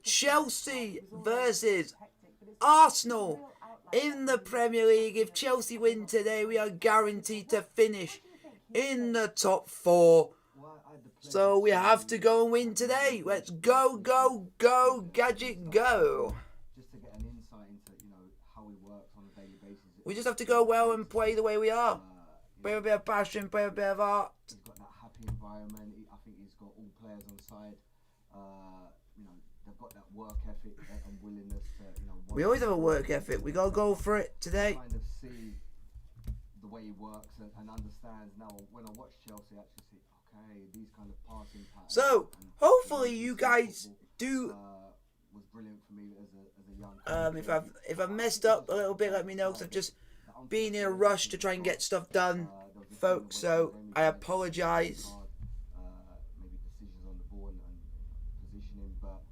Chelsea versus Arsenal in the Premier League. If Chelsea win today, we are guaranteed to finish in the top 4. So we have to go and win today. Let's go, go, go, Gadget, go. Just to get an insight into, how he works on a daily basis. We just have to go well and play the way we are. Play with a bit of passion, play with a bit of art. He's got that happy environment. I think he's got all players on side. They've got that work ethic and willingness to, we always have a work ethic. We gotta go for it today. Kind of see the way he works and understands now. When I watch Chelsea, I actually see, okay, these kind of passing patterns. So hopefully you guys do. Was brilliant for me as a young. If I've messed up a little bit, let me know, because I've just been in a rush to try and get stuff done, folks. So I apologise. Maybe decisions on the ball and positioning, but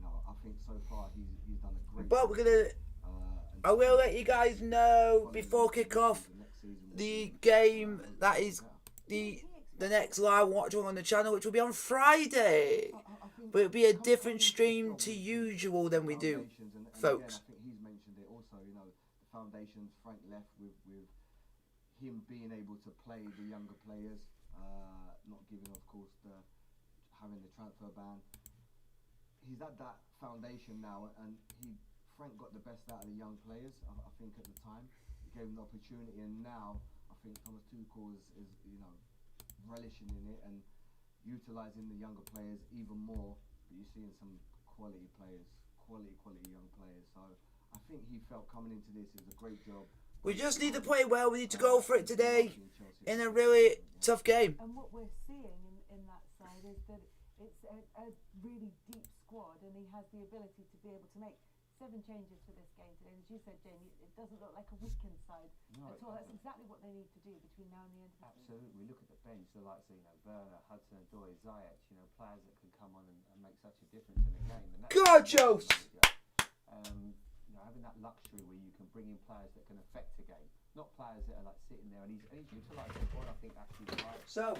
I think so far he's done a great. But we're gonna. I will let you guys know before kick-off the game that is the next live watch on the channel, which will be on Friday. But it'll be a different stream to usual than we do, folks. I think he's mentioned it also, the foundations Frank left with him being able to play the younger players, not giving, of course, having the transfer ban. He's at that foundation now, and Frank got the best out of the young players, I think, at the time. He gave them the opportunity, and now I think Thomas Tuchel is relishing in it and utilising the younger players even more. But you're seeing some quality players, quality young players. So I think he felt coming into this, it was a great job. We just need to play well. We need to go for it today in a really tough game. And what we're seeing in that side is that it's a really deep squad, and he has the ability to be able to make 7 changes for this game today. And as you said, Jamie, it doesn't look like a weakened side at all. That's exactly what they need to do between now and the end of the season. Absolutely. We look at the bench, the likes of Werner, Hudson-Odoi, Ziyech, players that can come on and make such a difference in a game. And that's Gorgeous! Having that luxury where you can bring in players that can affect a game, not players that are like sitting there, and he's utilised the ball. I think actually so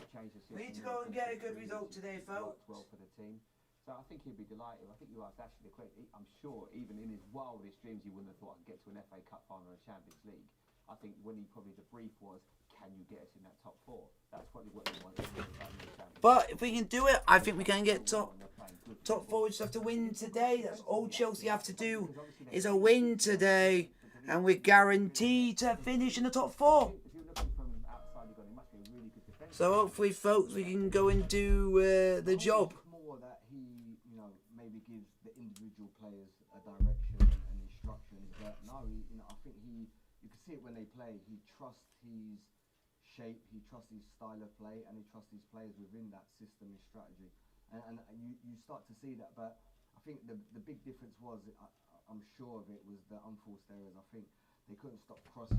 we need to go and get a good result today, folks. Well for the team. So I think he'd be delighted. I think you asked Ashley the question. I'm sure even in his wildest dreams he wouldn't have thought I'd get to an FA Cup final or a Champions League. I think when the brief was, can you get us in that top 4? That's probably what he wanted. But if we can do it, I think we can get top 4. We just have to win today. That's all Chelsea have to do, is a win today, and we're guaranteed to finish in the top 4. So hopefully, folks, we can go and do the job. More that he, maybe gives the individual players a direction and instructions. But no, I think you can see it when they play. He trusts his shape, he trusts his style of play, and he trusts his players within that system and strategy. And you start to see that. But I think the big difference was, I'm sure of it, was the unforced errors. I think they couldn't stop crosses.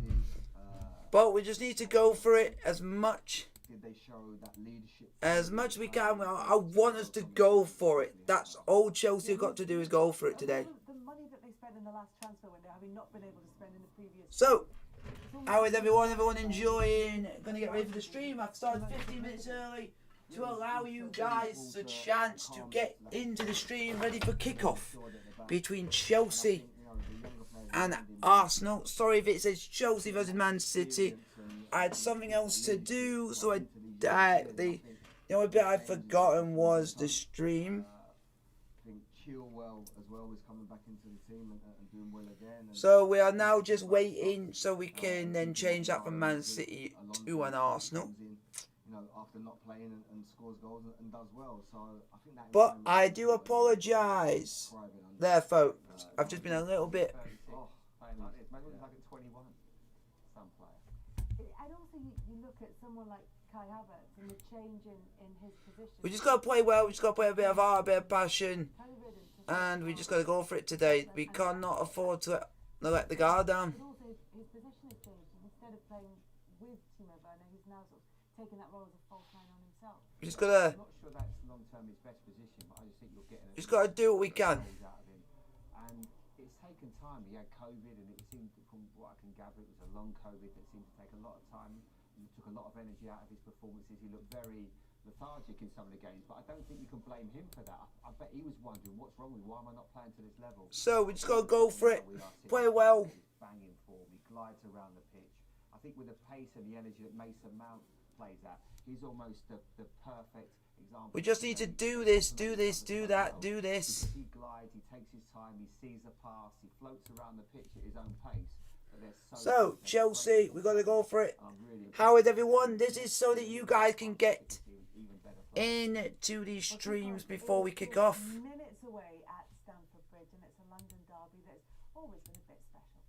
But we just need to go for it as much. Did they show that leadership? As much as we can. I want us to go for it. That's all Chelsea have got to do, is go for it today. The money that they spent in the last transfer window, having not been able to spend in the previous. So, how is everyone? Everyone enjoying? Gonna get ready for the stream. I've started 15 minutes early to allow you guys a chance to get into the stream, ready for kickoff between Chelsea and Arsenal. Sorry if it says Chelsea versus Man City. I had something else to do, so the only bit I'd forgotten was the stream. I think Chilwell as well was coming back into the team and doing well again. So we are now just waiting so we can then change that from Man City to an Arsenal. After not playing and scores goals and does well. So I think that. But I do apologise there, folks. I've just been a little bit. And also you look at someone like Kai Havertz and the change in his position. We just got to play well. We just got to play a bit of art, a bit of passion, and we just got to go for it today. We cannot afford to let the guard down. But also his position has changed. Instead of playing with Timo Werner, he's now sort of taking that role as a false nine on himself. We just gotta. I'm not sure that's long term his best position, but I just think you're getting. Just gotta do what we can. Out of him. And it's taken time. He had COVID, and it seemed, from what I can gather, it was a long COVID that seemed to take a lot of time. It took a lot of energy out of his performances. He looked very lethargic in some of the games, but I don't think you can blame him for that. I bet he was wondering, what's wrong with me? Why am I not playing to this level? So we just got to go for it. Play well. Banging form. He glides around the pitch. I think with the pace and the energy that Mason Mount plays at, he's almost the perfect example. We just need to do this, do this, do that, do this. He glides, he takes his time, he sees the pass, he floats around the pitch at his own pace. So Chelsea, we got to go for it. Howard, everyone, this is so that you guys can get into these streams before we kick off. Minutes away at Stamford Bridge, and it's a London derby that's always been a bit special.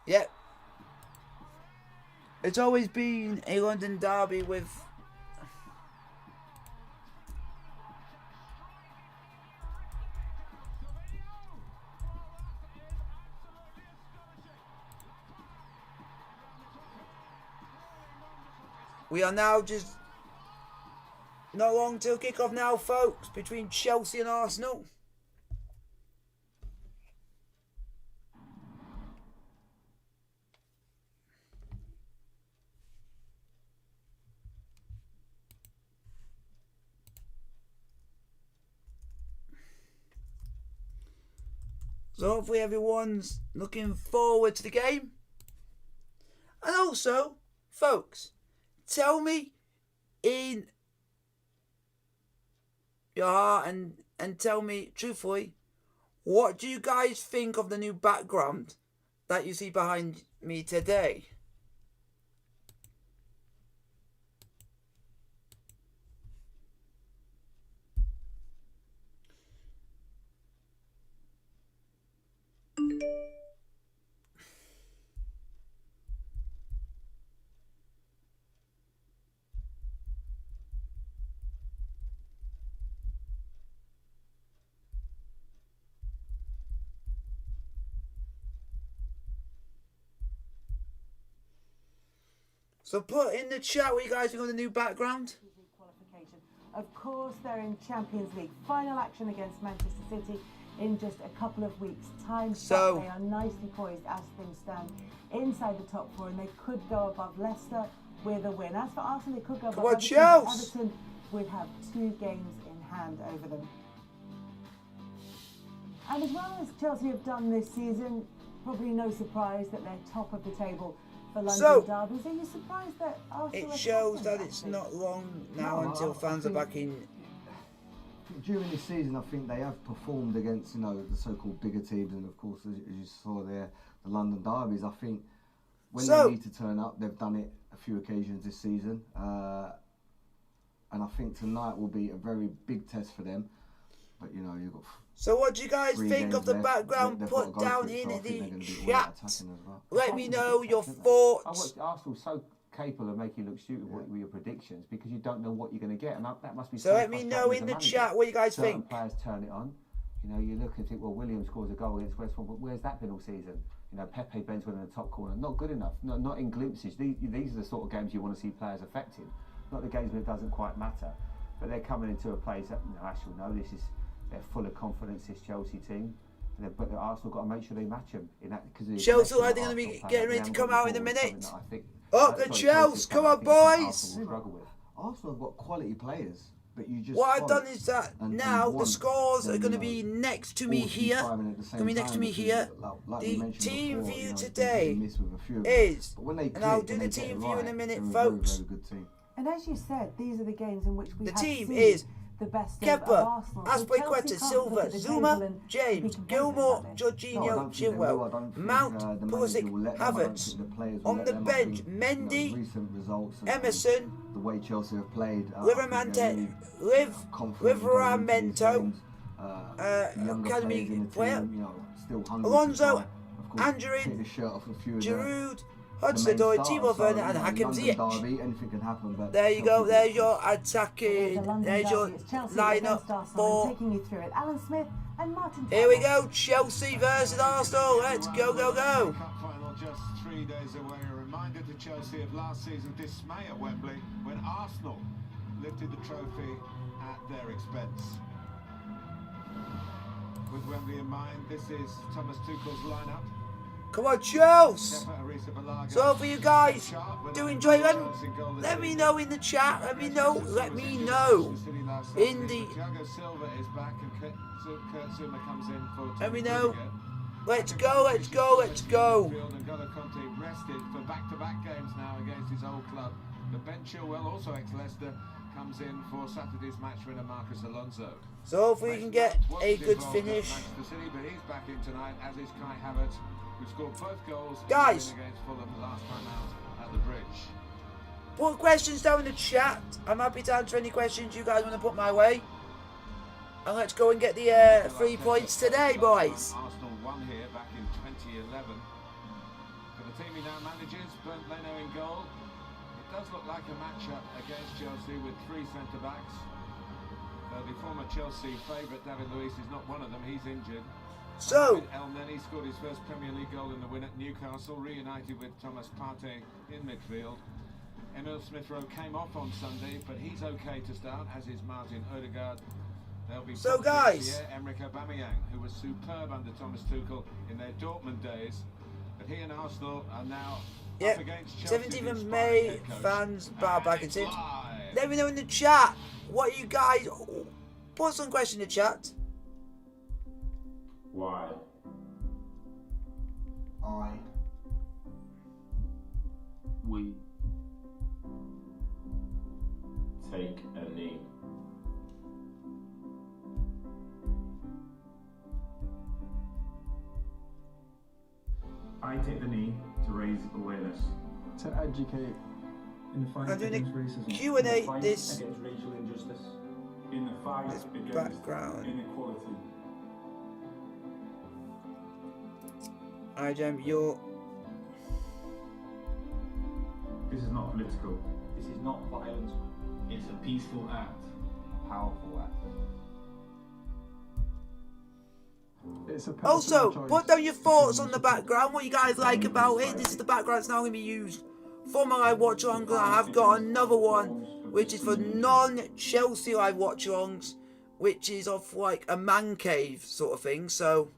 Yep. It's always been a London derby with... We are now just not long till kick-off now, folks, between Chelsea and Arsenal. So hopefully everyone's looking forward to the game. And also, folks, tell me in your heart and tell me truthfully, what do you guys think of the new background that you see behind me today? So put in the chat what you guys think of the new background. Qualification. Of course, they're in Champions League. Final action against Manchester City in just a couple of weeks' time. So they are nicely poised as things stand inside the top four, and they could go above Leicester with a win. As for Arsenal, they could go above Everton. Everton would have 2 games in hand over them. And as well as Chelsea have done this season, probably no surprise that they're top of the table for London derbies. Are you surprised that Arsenal? It shows that it's not long now until fans are back in. During this season, I think they have performed against, the so-called bigger teams, and of course, as you saw there, the London derbies. I think when they need to turn up, they've done it a few occasions this season, and I think tonight will be a very big test for them. But you've got. So what do you guys think of the background put down in the chat? Let me know your thoughts. Arsenal's so capable of making you look stupid with your predictions because you don't know what you're going to get, and that must be. So let me know in the chat what you guys think. Players turn it on. You look and think, well, Williams scores a goal against West Brom, but where's that been all season? Pepe bends one in the top corner. Not good enough. Not in glimpses. These are the sort of games you want to see players affected. Not the games where it doesn't quite matter. But they're coming into a place that Ash will know this is. They're full of confidence, this Chelsea team. But Arsenal got to make sure they match them. Chelsea are going to be getting ready to come out in a minute. Up the Chelsea, come on, boys! Arsenal have got quality players, but you just. What I've done is that now the scores are going to be next to me here. Going to be next to me here. The team view today is, and I'll do the team view in a minute, folks. And as you said, these are the games in which we have seen the team is the best Kepa, Arsenal. Azpilicueta, Silva, Zuma, James, Gilmore, Jorginho, Chilwell, Mount, Pulisic, Havertz. On the bench, Mendy, Emerson, the way Chelsea have played, Livramento, academy player, Alonso, Andrew, Giroud, Hudson-Odoi, Timo Werner and Hakim Ziyech. There you go, there's your attacking, there's your lineup for... Here we go, Chelsea versus Arsenal, let's go, go, go. Cup final just 3 days away, a reminder to Chelsea of last season's dismay at Wembley when Arsenal lifted the trophy at their expense. With Wembley in mind, this is Thomas Tuchel's lineup. Come on, Chelsea. So hopefully you guys do enjoy it. Let me know in the chat. Let me know in the. Let me know. Let's go. Rested for back-to-back games now against his old club. But Ben Chilwell, also ex-Leicester, comes in for Saturday's match winner Marcus Alonso. So hopefully we can get a good finish. Manchester City, but he's back in tonight, as is Kai Havertz, who scored both goals Guys, against Fulham last time out at the Bridge. Put questions down in the chat. I'm happy to answer any questions you guys want to put my way. And let's go and get the 3 points today, boys. Arsenal won here back in 2011. For the team he now manages, Bernd Leno in goal. It does look like a matchup against Chelsea with 3 centre-backs. The former Chelsea favourite David Luiz is not one of them, he's injured. So, El Neni scored his first Premier League goal in the win at Newcastle, reunited with Thomas Partey in midfield. Emil Smith-Rowe came off on Sunday, but he's okay to start, as is Martin Odegaard. So guys, Pierre-Emerick Aubameyang, who was superb under Thomas Tuchel in their Dortmund days, but he and Arsenal are now up against Chelsea. 17th of May, fans bar back and let me know in the chat what you guys. Put some question in the chat. Why? We take a knee. I take the knee to raise awareness, to educate in the fight I'm doing against racism, Q&A in the fight this against racial injustice, in the fight against background. inequality. Alright, Jam, you're. This is not political. This is not violent. It's a peaceful act, a powerful act. It's a personal Also, choice. put down your thoughts on the background, what you guys like about it. This is the background that's now going to be used for my live watch along. I have got another one, which is for non-Chelsea live watch alongs, which is of like a man cave sort of thing. So,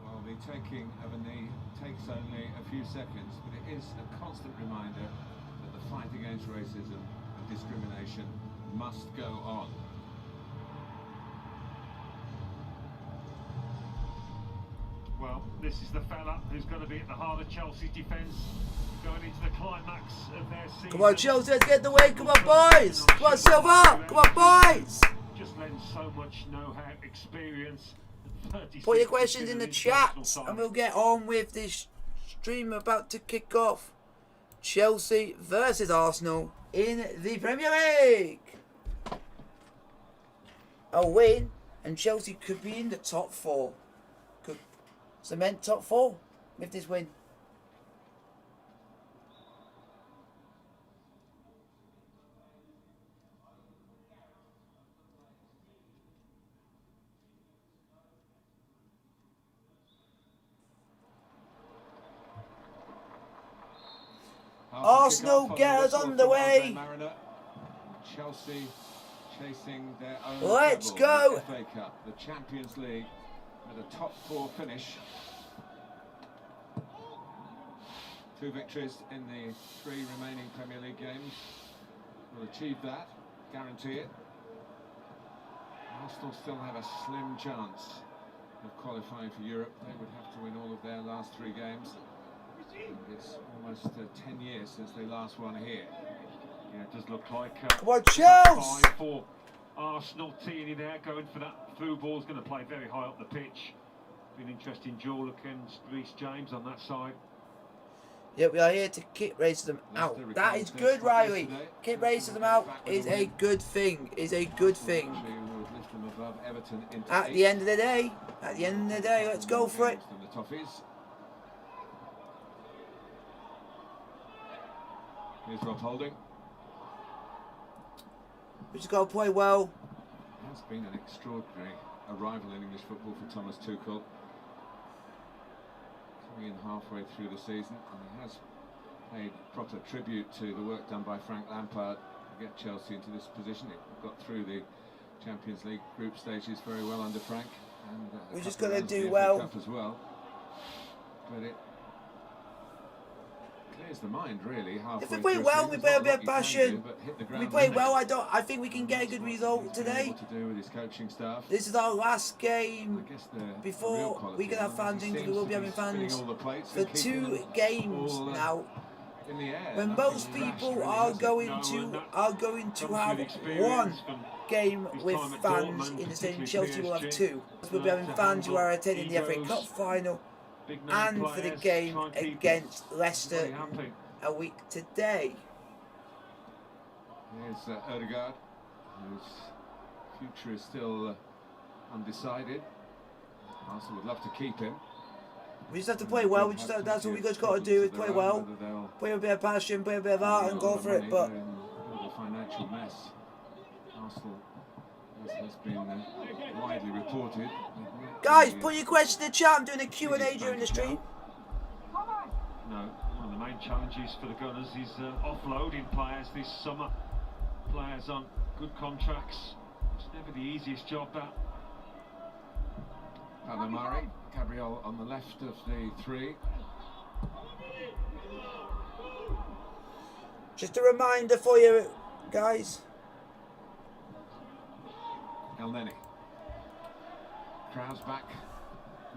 Well, the taking of a knee takes only a few seconds, but it is a constant reminder that the fight against racism and discrimination must go on. Well, this is the fella who's going to be at the heart of Chelsea's defence going into the climax of their season. come on, Chelsea, let's get the win. Come on, boys. Come on, Silver. Come on, boys. Just lends so much know-how, experience. Put your questions in the chat, and we'll get on with this stream about to kick off. Chelsea versus Arsenal in the Premier League. A win, and Chelsea could be in the top 4. Could cement top 4 with this win. Arsenal get us underway. Chelsea chasing their own Let's treble, go. the FA Cup, the Champions League, with a top 4 finish. 2 victories in the 3 remaining Premier League games will achieve that, guarantee it. Arsenal still have a slim chance of qualifying for Europe. They would have to win all of their last 3 games. It's almost 10 years since they last won here. Yeah, it does look like Come on, Chelsea! 5 for Arsenal. Tierney there going for that through ball. Is going to play very high up the pitch. Been interesting duel against Reece James on that side. Yep, we are here to kick racism out. That is good, Riley. Kick racism out is a good thing. Is a good thing. At the end of the day, let's go for it. Here's Rob Holding. We just got to play well. It has been an extraordinary arrival in English football for Thomas Tuchel. Coming in halfway through the season, and he has paid proper tribute to the work done by Frank Lampard to get Chelsea into this position. It got through the Champions League group stages very well under Frank, and we're just going to do well. Cup as well. but it clears the mind really. If we play well, we play a bit of passion. We play well. I think we can get a good result today. To do with his coaching staff. This is our last game I guess before we can have fans in, because we will be having fans for 2 games now. In the air. When most people are going to have 1 game with fans in the stadium, Chelsea will have 2. We'll be having fans who are attending the FA Cup final and for the game against Leicester a week today. Here's Odegaard, whose future is still undecided. Arsenal would love to keep him. We just have to play well. That's what we just got to do, is play well, play a bit of passion, play a bit of art, and go for it. But a financial mess. Arsenal has been widely reported. Guys, put your question in the chat. I'm doing a Q&A during the stream. No, one of the main challenges for the Gunners is offloading players this summer. Players on good contracts. It's never the easiest job, that. Murray, Gabriel on the left of the 3. Just a reminder for you, guys. El Neni. Crowds back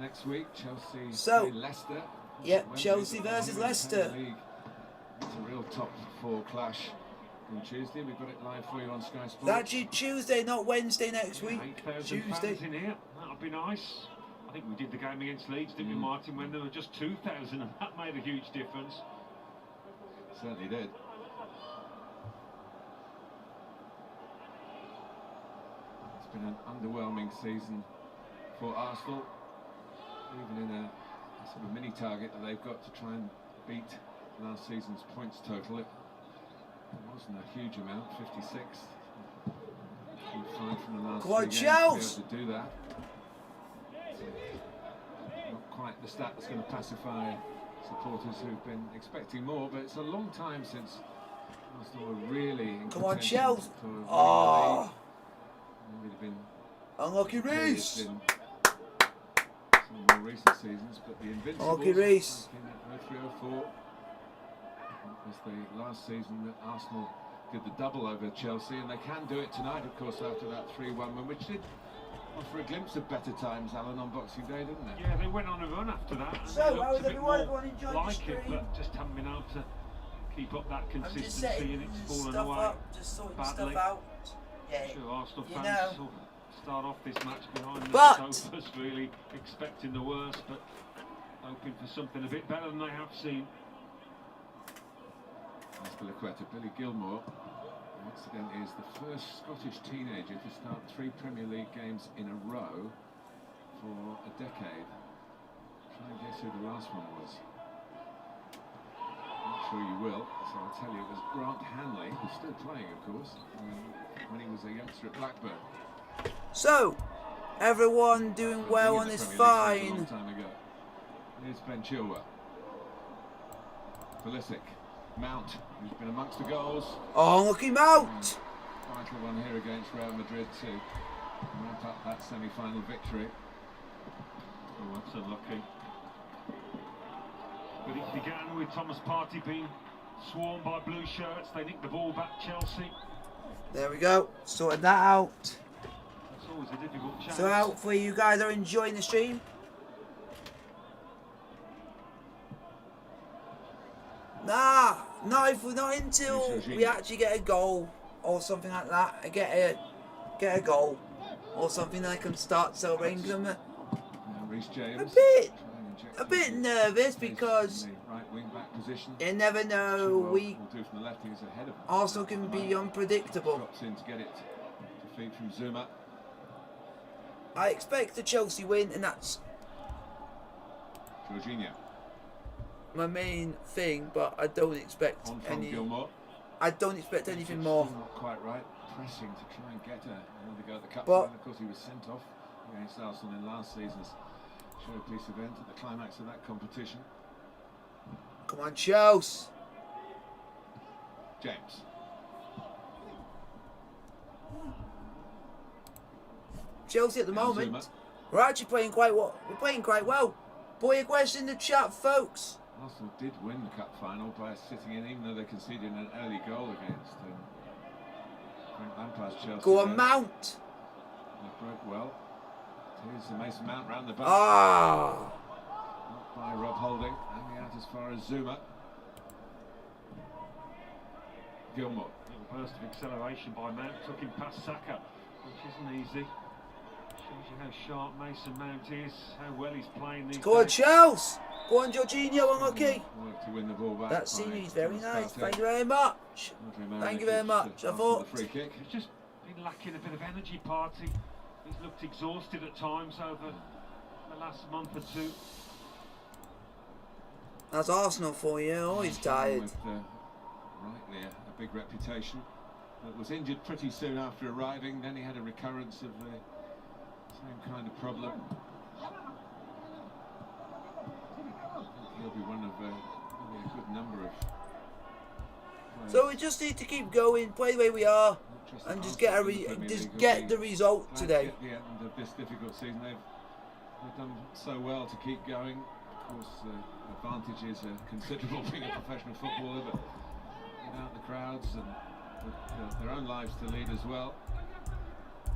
next week. Chelsea So, play Leicester. Yep, Chelsea versus Leicester. It's a real top 4 clash on Tuesday. We've got it live for you on Sky Sports. It's actually Tuesday, not Wednesday next week. 8,000 Tuesday. fans in here. That would be nice. I think we did the game against Leeds, didn't we, Martin, when there were just 2,000, and that made a huge difference. Certainly did. It's been an underwhelming season for Arsenal, even in a sort of mini target that they've got to try and beat last season's points total. It wasn't a huge amount, 56. 5 from the last 3 games to be able to do that. Not quite the stat that's going to pacify supporters who've been expecting more, but it's a long time since Arsenal were really in Come on, Chelsea! Oh! Unlucky Reece! Some more recent seasons, but the Invincibles. Unlucky Reece! 03-04 was the last season that Arsenal did the double over Chelsea, and they can do it tonight, of course, after that 3-1 win, which did offer a glimpse of better times, Alan, on Boxing Day, didn't it? Yeah, they went on a run after that. And So, how is everyone enjoying the like stream? it, but just haven't been able to keep up that I'm just consistency, setting and it's fallen stuff away up, just sorting badly. stuff out. Yeah, Sure, Arsenal you fans know. will start off this match behind But- the sofas, really expecting the worst, but hoping for something a bit better than they have seen. Aspilicueta, Billy Gilmore, once again, is the first Scottish teenager to start 3 Premier League games in a row for a decade. Try and guess who the last one was. I'm sure you will, so I'll tell you, it was Grant Hanley, who's still playing, of course, when he was a youngster at Blackburn. So, everyone doing well on this fine. A long time ago. Here's Ben Chilwell. Pulisic. Mount, who's been amongst the goals. Oh, unlucky Mount! Vital one here against Real Madrid to wrap up that semi-final victory. Oh, that's unlucky. But it began with Thomas Partey being swarmed by blue shirts. They nicked the ball back, Chelsea. There we go, sorted that out. That's always a difficult challenge. So hopefully you guys are enjoying the stream. Nah, not until we actually get a goal or something like that. Get a goal or something that I can start celebrating. Cause I'm a bit nervous because right wing back position. you never know. Arsenal can be unpredictable. Drops in to get it to feed from Zuma. I expect the Chelsea win, and that's Jorginho. my main thing, but I don't expect any. Gilmore. I don't expect anything more. Not quite right. Pressing to try and get another go at the cup. But and of course, he was sent off against Arsenal in last season's showpiece event at the climax of that competition. Come on, Chelsea. James. Chelsea at the moment, we're actually playing quite well. We're playing quite well. Put your question in the chat, folks. Arsenal did win the cup final by sitting in, even though they conceded an early goal against Frank Lampard's Chelsea. Go on, there. Mount. They broke well. Here's the Mason Mount round the back. Ah. Not by Rob Holding. Only out as far as Zuma. Gilmore. Little burst of acceleration by Mount, took him past Saka, which isn't easy. Shows you how sharp Mason Mount is, how well he's playing these Go on, days. Chelsea. Go on, Jorginho, unlucky. Work to win the ball back. That scenery's very nice. Thank you very much. Thank you very much. I thought. Free kick. He's just been lacking a bit of energy, Party. He's looked exhausted at times over the last month or two. That's Arsenal for you. Always tired. With, rightly a big reputation. But was injured pretty soon after arriving. Then he had a recurrence of the same kind of problem. He'll be one of only a good number of players. So we just need to keep going, play the way we are, and just get the result today. At the end of this difficult season, they've done so well to keep going. Of course, advantage is considerable being a professional footballer, but without the crowds and with their own lives to lead as well.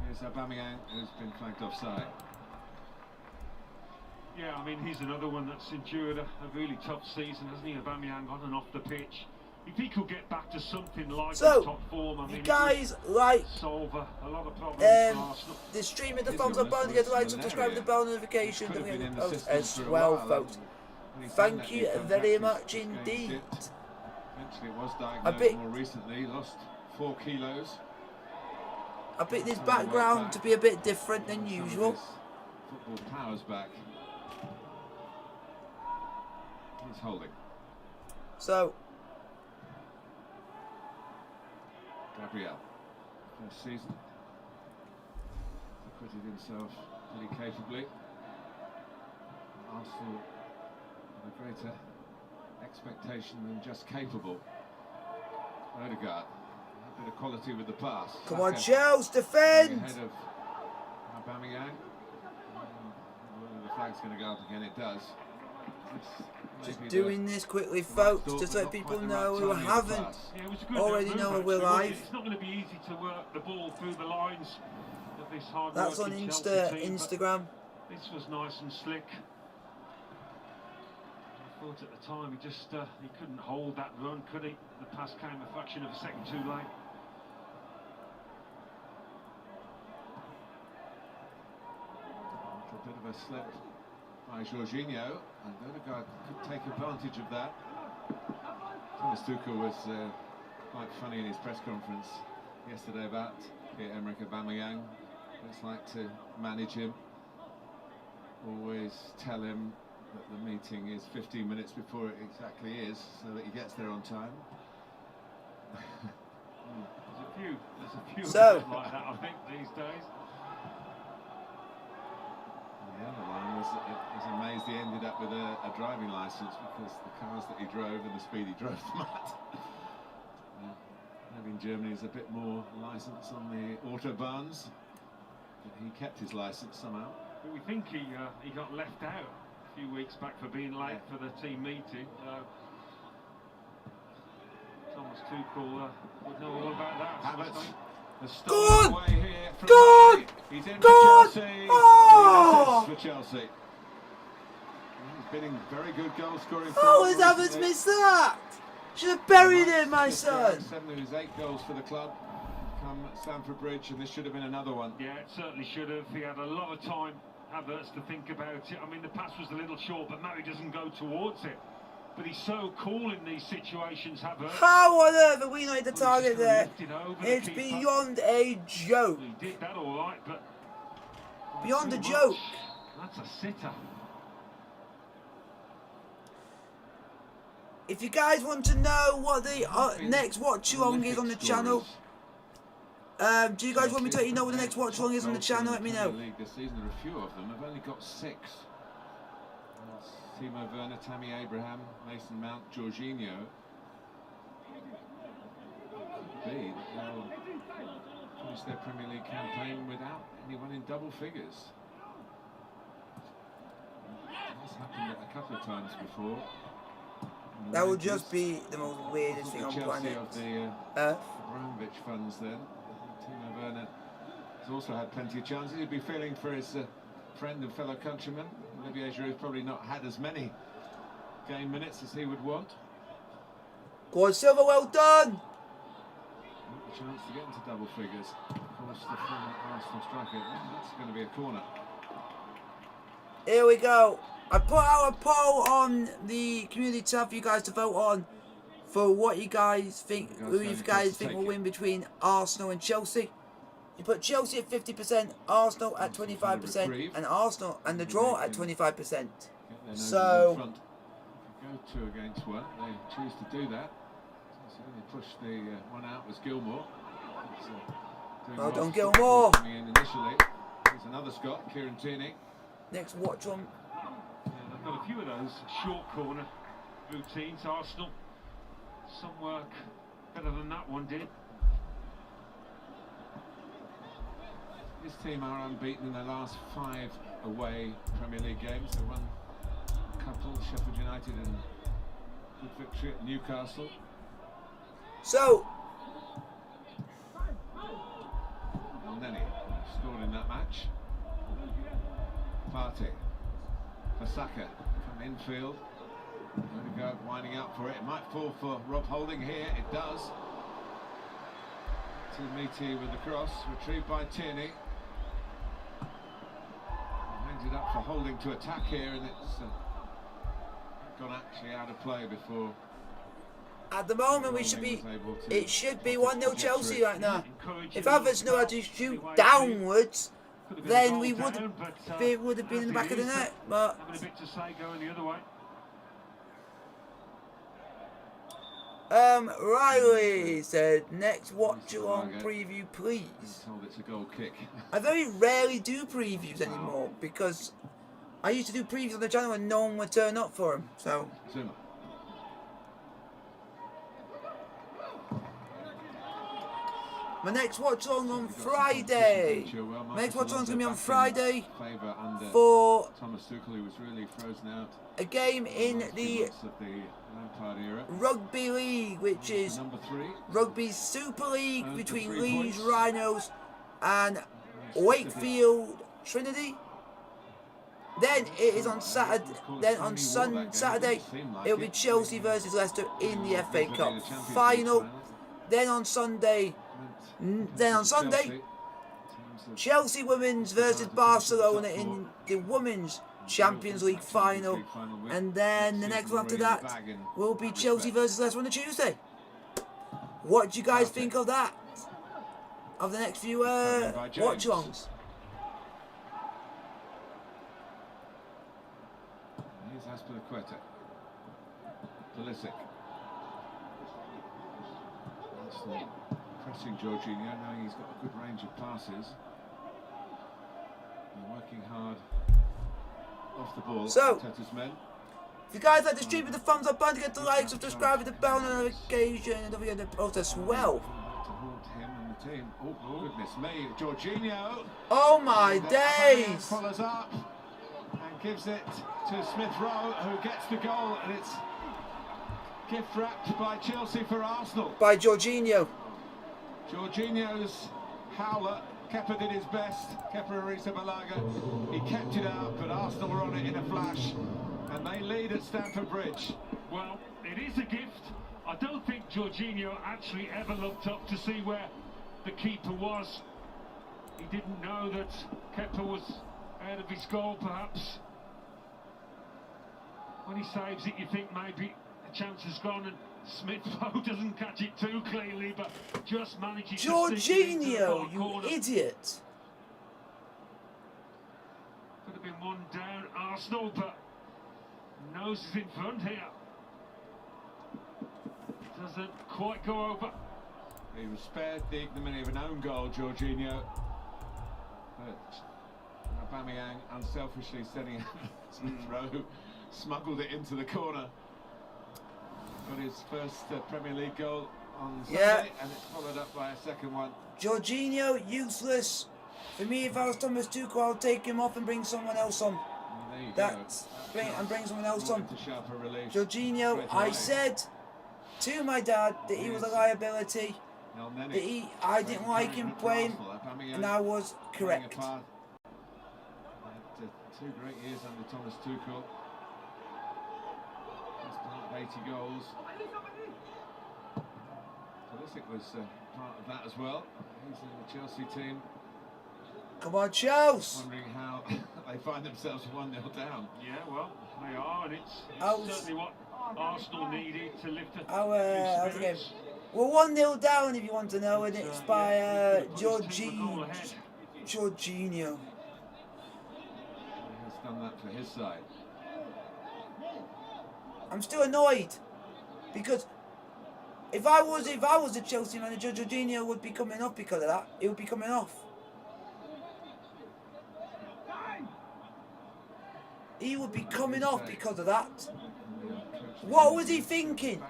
Here's Aubameyang, who's been flagged offside. Yeah, I mean, he's another one that's endured a really tough season, hasn't he, Aubameyang, on and off the pitch. If he could get back to something like his top form, I mean, you guys like solve a lot of problems for Arsenal. the stream of the thumbs up button, get the like, subscribe with the bell notification, don't forget to post as well, folks. Thank you very much indeed. Eventually it was diagnosed more recently, lost 4 kilos. I picked this background to be a bit different than usual. Football powers back. He's holding. So, Gabriel, first season, acquitted himself pretty capably. Arsenal with a greater expectation than just capable. Odegaard, a bit of quality with the pass. Come on, Chelsea, defend! Ahead of Aubameyang. Whether the flag's going to go up again, it does. Just doing this quickly, folks, just so people know who haven't already know we're live. It's not going to be easy to work the ball through the lines of this hard That's on Instagram. This was nice and slick. I thought at the time he couldn't hold that run, could he? The pass came a fraction of a second too late. A bit of a slip by Jorginho, and Odegaard could take advantage of that. Thomas Tuchel was quite funny in his press conference yesterday about Pierre-Emerick Aubameyang. It's like to manage him. Always tell him that the meeting is 15 minutes before it exactly is, so that he gets there on time. There's a few like that, I think, these days. The other one was amazed he ended up with a driving licence, because the cars that he drove and the speed he drove them at. Maybe in Germany is a bit more licence on the autobahns, but he kept his licence somehow. But we think he got left out a few weeks back for being late for the team meeting. Thomas Tuchel would know all about that. Havertz. Good! Good! He's in for Chelsea. Oh! For Chelsea. He's been in very good goal scoring. How has Havertz missed that? Should have buried him, my son. 7 of his 8 goals for the club come Stamford Bridge, and this should have been another one. Yeah, it certainly should have. He had a lot of time, Havertz, to think about it. I mean, the pass was a little short, but Murray doesn't go towards it. But he's so cool in these situations, Havertz. How on earth are we not hit the target there? It's beyond a joke. He did that all right, but beyond a joke. That's a sitter. If you guys want to know what the next watch-along is on the channel, do you guys want me to let you know what the next watch-along is on the channel? Let me know. League this season, there are a few of them. Have only got 6. Timo Werner, Tammy Abraham, Mason Mount, Jorginho. Could be that they'll finish their Premier League campaign without anyone in double figures. It's happened a couple of times before. That would just be the most weirdest thing on Chelsea planet of the Earth. Abramovich funds then. Timo Werner has also had plenty of chances. He'd be feeling for his friend and fellow countryman. Olivier Giroud's probably not had as many game minutes as he would want. Go on, Silva, well done! A chance to get into double figures. Of course, the former Arsenal striker. That's going to be a corner. Here we go. I put out a poll on the community tab for you guys to vote on for what you guys think, who you guys think will win between Arsenal and Chelsea. You put Chelsea at 50%, Arsenal at 25%, and Arsenal and the draw at 25%. So, Go 2 against 1. They choose to do that. So they push the one out was Gilmore. well done, Gilmore. Coming in initially. There's another Scot, Kieran Tierney. Next watch on. Yeah, they've got a few of those short corner routines. Arsenal, some work better than that one did. This team are unbeaten in their last 5 away Premier League games. They won a couple, Sheffield United and good victory at Newcastle. So, And then he scored in that match. Partey. Fasaka from infield. There we go, winding up for it. It might fall for Rob Holding here. It does. To Meaty with the cross, retrieved by Tierney. Hands it up for Holding to attack here, and it's gone actually out of play before. at the moment we should be, it should be 1-0 Chelsea right now. If others know how to shoot downwards, then we would have been in the back of the net. But having a bit to say going the other way. Riley said, next watch-along preview, please. Told it's a goal kick. I very rarely do previews anymore because I used to do previews on the channel and no one would turn up for them. So. Zuma. My next watch-along on Friday. My next watch-along's going to be on Friday for Thomas Tuchel, who was really frozen out. A game in the Rugby League, which is Rugby Super League between Leeds Rhinos and Wakefield Trinity. Then it is on Saturday. Then on Saturday, it'll be Chelsea versus Leicester in the FA Cup final. Then on Sunday, Chelsea Women's versus Barcelona in the Women's Champions League final, and then the next one after that will be Chelsea versus Leicester on the Tuesday. What do you guys think of that? Of the next few watch-alongs? Here's Azpilicueta. Pulisic. Pressing Jorginho, knowing he's got a good range of passes. And working hard off the ball. So, Arteta's men. if you guys like the stream, with the thumbs up button to get the likes, subscribe with the bell notification, and don't forget to post as well. To haunt him and the team. Oh, goodness me. Jorginho. Oh my days! Follows up and gives it to Smith Rowe, who gets the goal, and it's gift wrapped by Chelsea for Arsenal. By Jorginho. Jorginho's howler. Kepa did his best. Kepa Arrizabalaga. He kept it out, but Arsenal were on it in a flash, and they lead at Stamford Bridge. Well, it is a gift. I don't think Jorginho actually ever looked up to see where the keeper was. He didn't know that Kepa was out of his goal, perhaps. When he saves it, you think maybe the chance has gone, and Smith Rowe doesn't catch it too cleanly, but just manages to stick it into the Jorginho, far you corner. idiot! Could have been one down Arsenal, but nose is in front here. Doesn't quite go over. He was spared the ignominy of an own goal, Jorginho. But Aubameyang unselfishly setting out Smith Rowe, smuggled it into the corner. Got his first Premier League goal on Sunday, and it's followed up by a second one. Jorginho, useless. For me, if I was Thomas Tuchel, I'll take him off and bring someone else on. And there you that bring someone else on. To sharper relief. Jorginho, Straight I away. said to my dad that he was a liability, Now, Nenny, that I didn't like him playing, and I was playing a correct. part. Had 2 great years under Thomas Tuchel. He's part of 80 goals. Pulisic was part of that as well. He's in the Chelsea team. Come on, Chelsea! Wondering how they find themselves 1-0 down. Yeah, well, they are, and it's How's- certainly what Arsenal needed to lift a How's the game? We're 1-0 down, if you want to know, and it's by Jorginho. He has done that for his side. I'm still annoyed because if I was the Chelsea manager, Jorginho would be coming off because of that. He would be coming off. He would be coming off because of that. What was he thinking?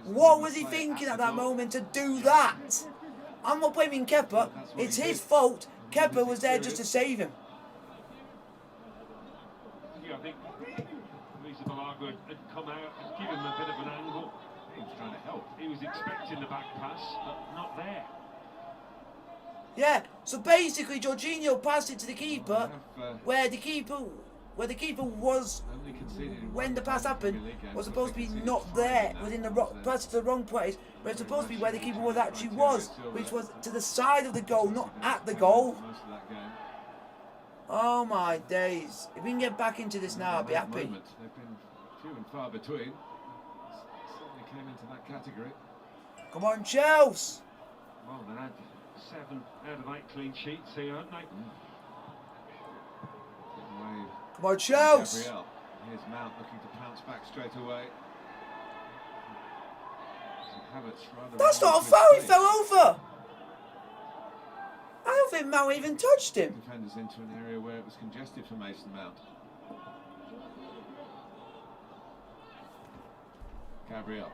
What was he thinking at that moment to do that? I'm not blaming Kepa. It's his fault. Kepa was there just to save him. Yeah, I think Lisa Balago had come out and given him a bit of an angle. He was trying to help. He was expecting the back pass, but not there. Yeah, so basically Jorginho passed it to the keeper where the keeper was Only conceded in when one the pass happened Premier League game, was but supposed to they be conceded not 5 there now. within the pass to the wrong place, but it's supposed to be where the keeper was actually was, which was to the side of the goal, not at the goal. Most of that game. Oh my days. If we can get back into this now, I'll be At the happy. moment, they've been few and far between. Certainly came into that category. Come on, Chelsea! Well, they had 7 out of 8 clean sheets here, haven't they? Away Come on, Chelsea! Gabriel. Here's Mount looking to pounce back straight away. So Havertz rather That's ran not a into his foul, he face. fell over! I don't think Mount even touched him. Defenders into an area where it was congested for Mason Mount. Gabriel.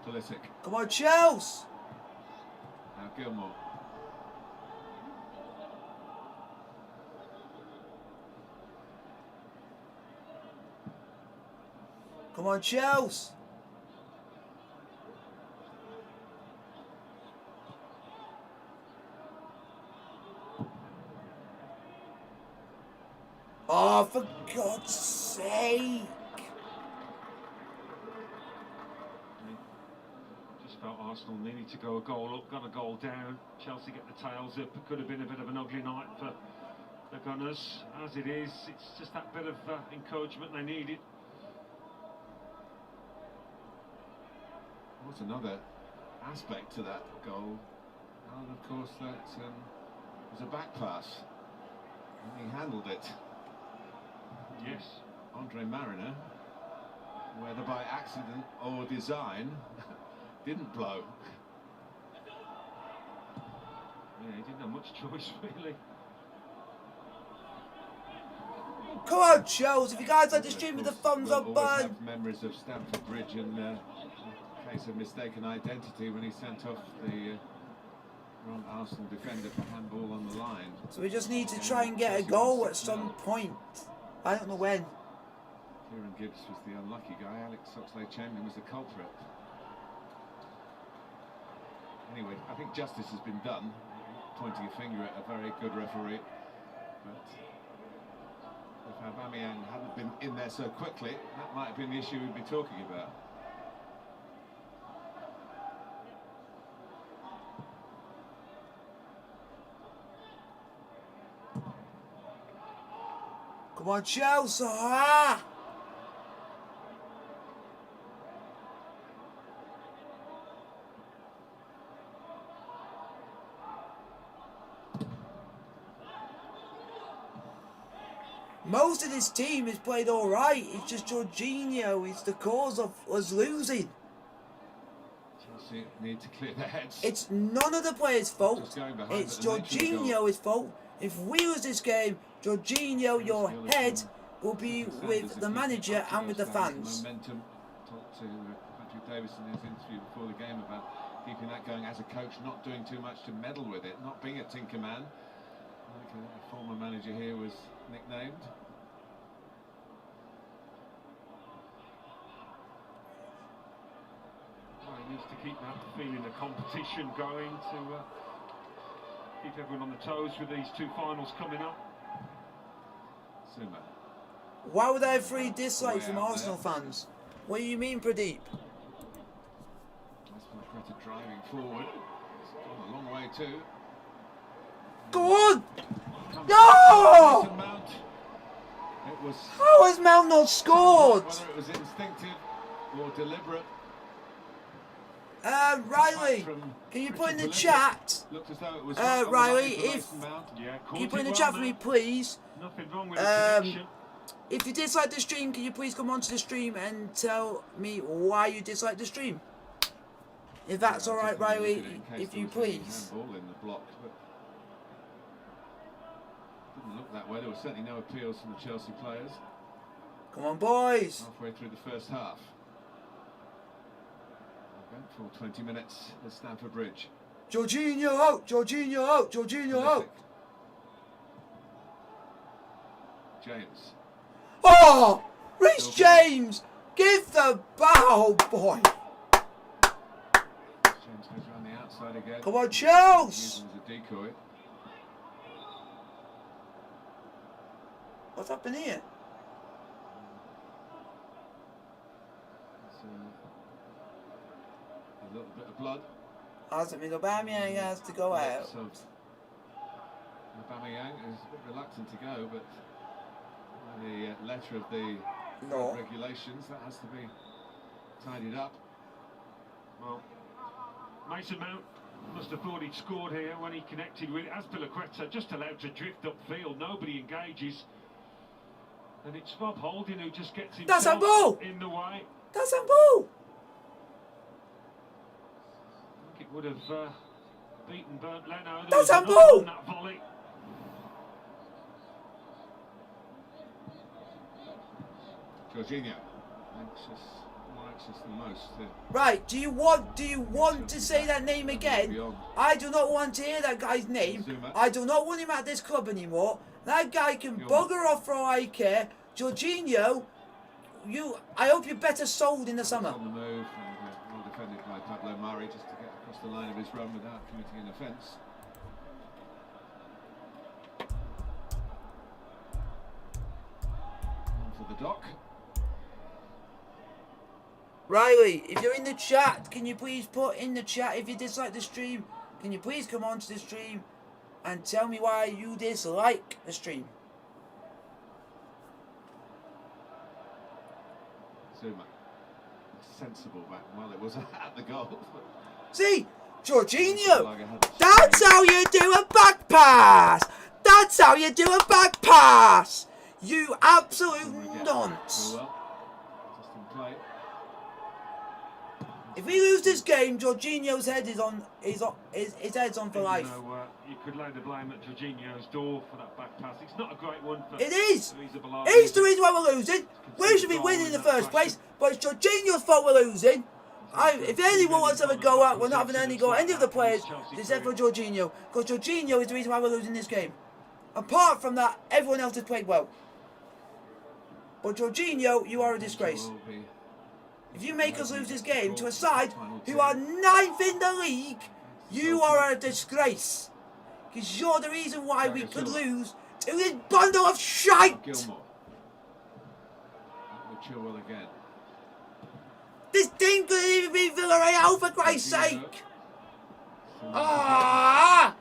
Pulisic. Come on, Chelsea! Now Gilmore. Come on, Chelsea! Oh, for God's sake! Just felt Arsenal needed to go a goal up, got a goal down. Chelsea get the tails up. It could have been a bit of an ugly night for the Gunners. As it is, it's just that bit of encouragement they needed. What's another aspect to that goal? And of course that was a back pass. And he handled it. Yes. Andre Mariner, whether by accident or design, didn't blow. Yeah, he didn't have much choice, really. Come on, Chelsea! If you guys like the stream with the thumbs We'll up always button, have memories of Stamford Bridge and case of mistaken identity when he sent off the wrong Arsenal defender for handball on the line. so we just need to try and get a goal at some point. I don't know when. Kieran Gibbs was the unlucky guy. Alex Oxlade-Chamberlain was the culprit. Anyway, I think justice has been done, pointing a finger at a very good referee. But if Aubameyang hadn't been in there so quickly, that might have been the issue we'd be talking about. Come on, Chelsea! Ah! Most of this team has played alright. It's just Jorginho is the cause of us losing. Chelsea need to clear their heads. It's none of the players' fault. Just going behind It's at the nature of the goal. Jorginho's fault. If we lose this game, Jorginho, your head will be with the manager and with the fans. Momentum. Talked to Patrick Davis in his interview before the game about keeping that going as a coach, not doing too much to meddle with it, not being a tinker man, like a former manager here was nicknamed. Well, he needs to keep that feeling of competition going to keep everyone on the toes with these two finals coming up. Zuma. Why would I have 3 dislikes from Arsenal fans? What do you mean, Pradeep? Driving forward. It's gone a long way too. Go on! No! Mason Mount. It was. How has Mount not scored? Whether it was instinctive or deliberate. Riley, can you put in the chat? Looked as though it was Riley, if Yeah, can you put in the chat for me, please? Nothing wrong with the connection. If you dislike the stream, can you please come onto the stream and tell me why you dislike the stream? If that's all right, Riley, if you please. Handball in the block, but didn't look that way. There was certainly no appeals from the Chelsea players. Come on, boys. Halfway through the first half. Full 20 minutes at Stamford Bridge. Jorginho out! Jorginho out! Jorginho out! James. Oh! Reece James! Give the bow, boy! James goes around the outside again. Come on, Chelsea! Using as a decoy. What's happened here? A little bit of blood. Hasn't been Aubameyang has to go out. So Aubameyang is a bit reluctant to go, but by the letter of the regulations, that has to be tidied up. Well, Mason Mount must have thought he'd scored here when he connected with Azpilicueta, just allowed to drift upfield. Nobody engages, and it's Rob Holding who just gets himself in the way. That's a ball. I think it would have beaten Bernd Leno. That's a ball. That volley. Jorginho, more anxious than most. Right, do you want to say that name again? I do not want to hear that guy's name. I do not want him at this club anymore. That guy can bugger off for all I care. Jorginho, I hope you're better sold in the summer. On the move, and well defended by Pablo Mari just to get across the line of his run without committing an offence. On for the dock. Riley, if you're in the chat, can you please put in the chat if you dislike the stream? Can you please come on to the stream and tell me why you dislike the stream? Zuma, sensible back. Well, it was at the goal. See, Jorginho, that's how you do a back pass. That's how you do a back pass. You absolute nonce. Well, just in play. If we lose this game, Jorginho's head is on. His head's on for life. You could lay the blame at Jorginho's door for that back pass. It's not a great one for. It is. He's the reason why we're losing. We should be winning in the first place, but it's Jorginho's fault we're losing. If anyone wants to have a go at, we're not having any go at any of the players except for Jorginho, because Jorginho is the reason why we're losing this game. Apart from that, everyone else has played well. But Jorginho, you are a disgrace. If you make us lose this game to a side who are 9th in the league, you are a disgrace. Because you're the reason why we could lose to this bundle of shite. Gilmore. With Chilwell again. This team couldn't even be Villarreal, for Christ's sake. Ah!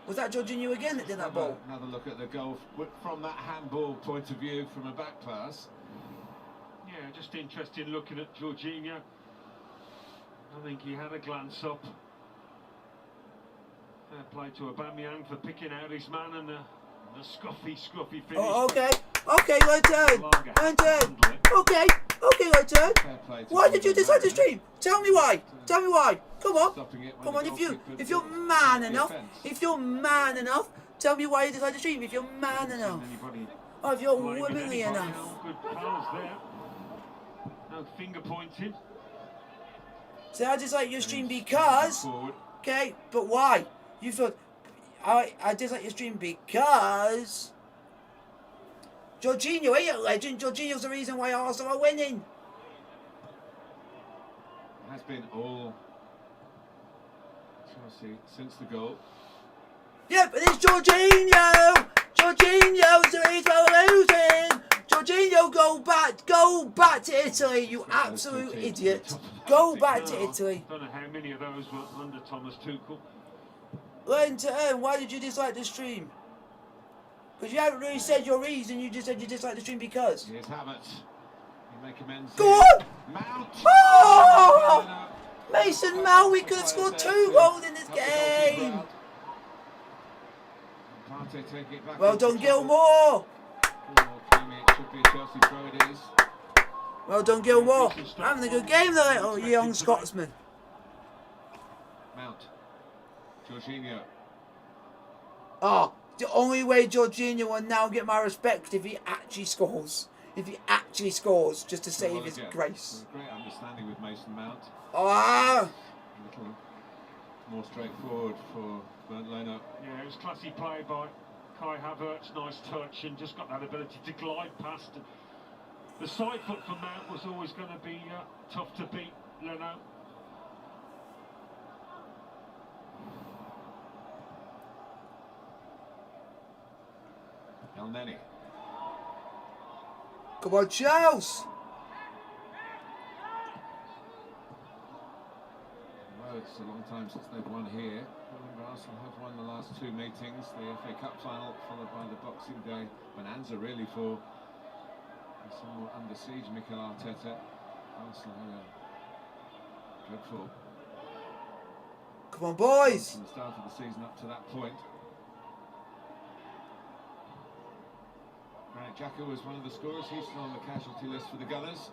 Was that Jorginho again that did that ball? Another look at the goal from that handball point of view, from a back pass. Yeah, just interesting looking at Jorginho. I think he had a glance up. Fair play to Aubameyang for picking out his man, and the scruffy finish. Oh, okay, your turn. Okay, your turn. Why did you decide to stream? Tell me why. Come on, if you're man enough, tell me why you decided to stream. If you're man enough, or if you're womanly enough. Good pals there. No finger pointing. So I dislike your stream because... Okay, but why? You thought... I dislike your stream because... Jorginho, ain't a legend. Jorginho's the reason why Arsenal are winning. Has been all Chelsea since the goal. Yeah, but it's Jorginho! Jorginho's the reason we're losing! Jorginho, go back to Italy, you absolute idiot. Go back to Italy. I don't know how many of those were under Thomas Tuchel. Learn to earn, why did you dislike the stream? Because you haven't really said your reason, you just said you dislike the stream because. Here's Havertz. You make amends. Go on! Mount! Oh! Mason Mount, we could have scored 2 goals in this game! Well done, Gilmore! Well done, Gilmore. Having a good game, the little young Scotsman. Mount. Jorginho. Oh, the only way Jorginho will now get my respect if he actually scores. If he actually scores, just to save his grace. Great understanding with Mason Mount. Ah! A little more straightforward for Bernd Leno. Yeah, it was classy play by Kai Havertz, nice touch, and just got that ability to glide past. The side foot for Mount was always going to be tough to beat, Leno. El Neni. Come on, Chelsea! Well, it's a long time since they've won here. Remember, Arsenal have won the last 2 meetings, the FA Cup final followed by the Boxing Day bonanza really for somewhat under siege Mikel Arteta. Arsenal had a dreadful Come on, boys! from the start of the season up to that point. Granit Xhaka was one of the scorers. He's still on the casualty list for the Gunners.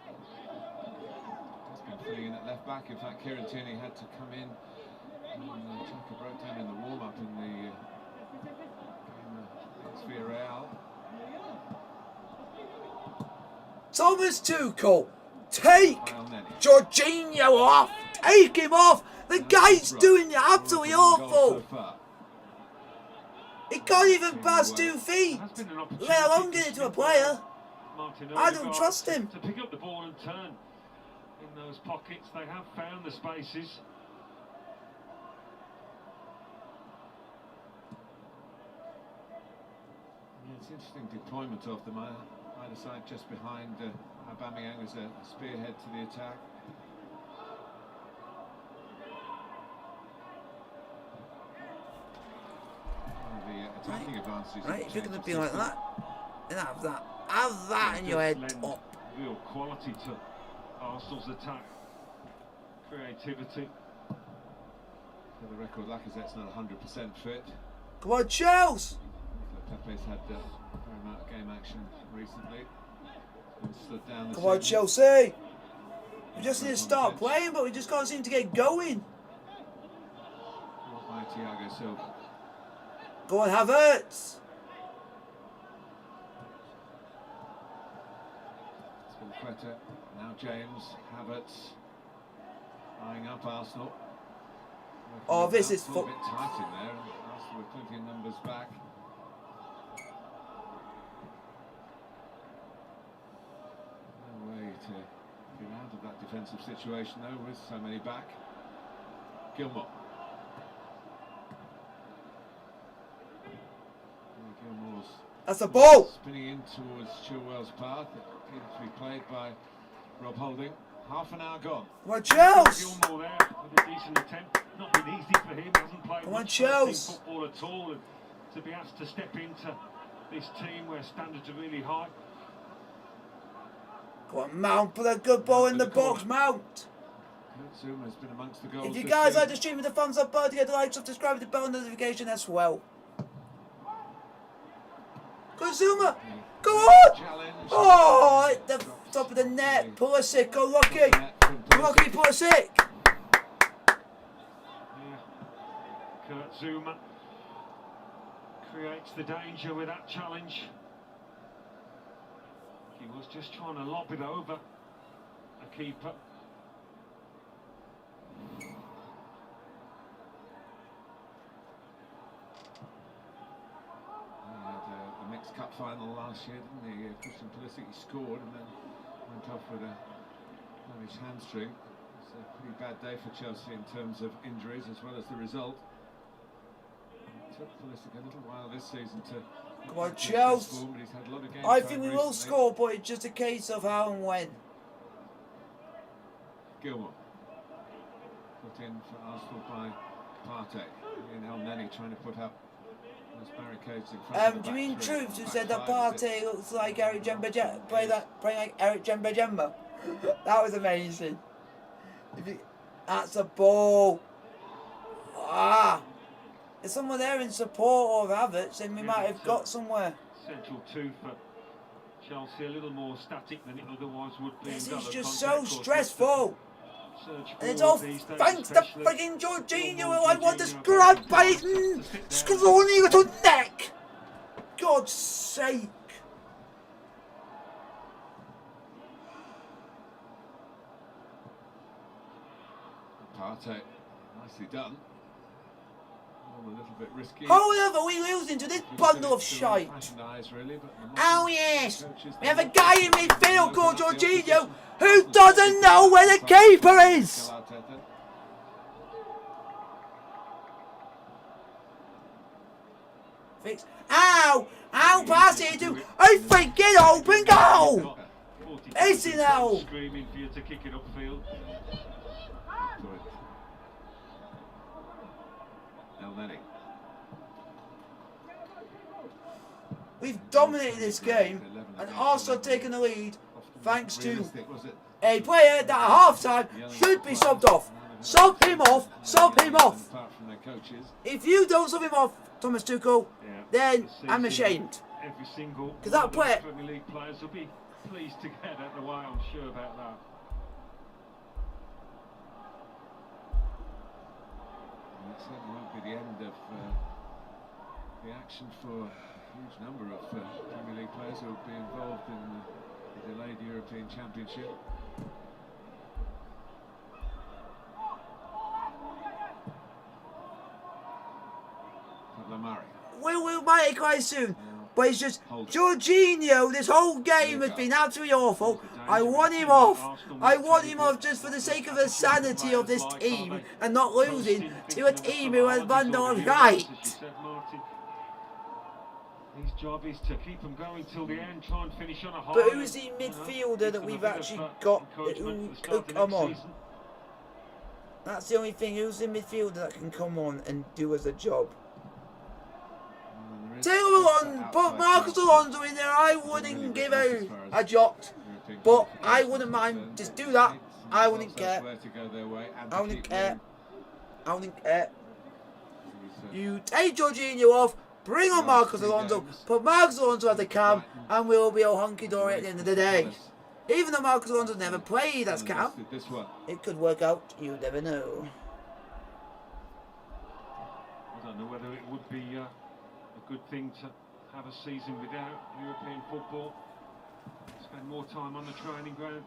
He's been filling in at left back. In fact, Kieran Tierney had to come in. Xhaka broke down in the warm-up in the game against Villarreal. Thomas Tuchel, take Jorginho off! Take him off! The guy's doing it absolutely awful! He can't even pass 2 feet, let alone get it to a player. I don't trust him. To pick up the ball and turn in those pockets, they have found the spaces. Yeah, it's interesting deployment of them. Either side just behind Aubameyang as a spearhead to the attack. Attacking advantages. Right, if you're going to be like that, then have that in your head top. Real quality to Arsenal's attack. Creativity. For the record, Lacazette's not 100% fit. Come on, Chelsea! Pepe's had a fair amount of game action recently. Been stood down the Come on, Chelsea! We just need to start playing, but we just can't seem to get going. By Thiago Silva. Go on, Havertz! Quetta, now James, Havertz, eyeing up Arsenal. Oh, this is a bit tight in there. Arsenal with plenty of numbers back. No way to get out of that defensive situation though, with so many back. Gilmore. Gilmore's That's a ball! spinning in towards Chilwell's path. It needs to be played by Rob Holding. Half an hour gone. Come on, Chelsea! Gilmore there with a decent attempt. Not been easy for him. Hasn't played Come on, much Chelsea! football at all, and to be asked to step into this team where standards are really high. Come on, Mount, put a good ball in the box, Mount! Zuma's been amongst the goals. If you guys like the stream with the thumbs up button to get the like, subscribe with the bell notification as well. Go Zuma! Go on! Oh, at the top of the net. Pulisic, go Rocky. Rocky, Pulisic. Yeah. Kurt Zuma creates the danger with that challenge. He was just trying to lob it over a keeper. last year, didn't he? Christian Pulisic, he scored and then went off with a damaged hamstring. It's a pretty bad day for Chelsea in terms of injuries as well as the result. It took Pulisic a little while this season to... Come on, Chelsea. But he's had a lot of game I time think we will recently. score, but it's just a case of how and when. Gilmore. Put in for Arsenal by Partey. And El Neni trying to put up those barricades in front of the Do you mean back three. Troops who Back said that five, is it? Partey looks like Eric Jemba play like Eric Jemba? That was amazing. That's a ball. If someone there in support of Havertz, then we might have got somewhere. Central two for Chelsea, a little more static than it otherwise would be. This And is got just the so contact, stressful. Search And it's forward all these days, thanks to especially. frigging Jorginho, who Well, I want to Jorginho grab by his to sit down. scrawny little neck. God's sake. Partey, nicely done. All a little bit risky. However, we losing to this bundle of shite. Really, but the Oh modern yes, coaches, we have they a want guy to in midfield called open up the Jorginho opposition. who doesn't know where the keeper is. Arteta. Fix. Ow! Ow! Pass it to a freaking open goal. Is it now? Screaming for you to kick it upfield. El Neni. We've dominated this game and Arsenal have taken the lead thanks to Realistic, was it? a player that at half-time should be subbed off. Sub him off. Sub him off. Apart from their coaches. If you don't sub him off, Thomas Tuchel, then I'm ashamed. Every single 'Cause that one of player- the Premier League players will be pleased to get out of the way, I'm sure about that. And it certainly won't be the end of the action for a huge number of Premier League players who will be involved in the delayed European Championship. Murray. We might equalise soon, but it's just Jorginho. This whole game has been absolutely awful. I want him off. I want him off just for the sake of the sanity of this team and not losing to a team who has bundle of right. His job is to keep them going till the end, try and finish on a high. But who's the midfielder that we've actually got who could come on? That's the only thing. Who's the midfielder that can come on and do us a job? Taylor Alonso, put Marcus Alonso in there. I wouldn't give a jot, but I wouldn't mind. Just do that. I wouldn't care. I wouldn't care. I wouldn't care. You take Jorginho off, bring on Marcus Alonso, put Marcus Alonso at the cam, and we'll be all hunky-dory at the end of the day. Even though Marcus Alonso never played as cam, it could work out. You never know. I don't know whether it would be a good thing to have a season without European football. Spend more time on the training ground.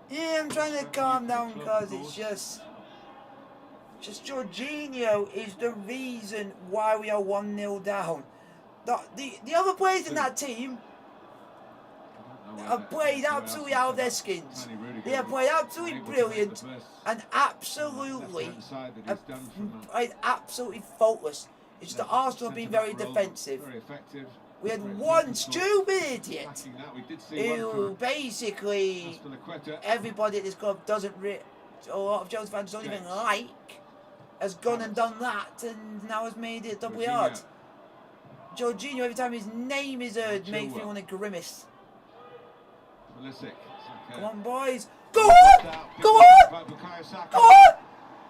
Yeah, I'm trying to calm down because it's just Jorginho is the reason why we are 1-0 down. The other players in that team have played absolutely out of their skins. They have played absolutely brilliant and absolutely faultless. It's just that Arsenal have been very defensive. We had one stupid idiot who basically everybody at this club doesn't a lot of Chelsea fans don't even like, has gone and done that and now has made it doubly hard. Jorginho, every time his name is heard, makes me want to grimace. Come on, boys. Go on! Go on! Go on!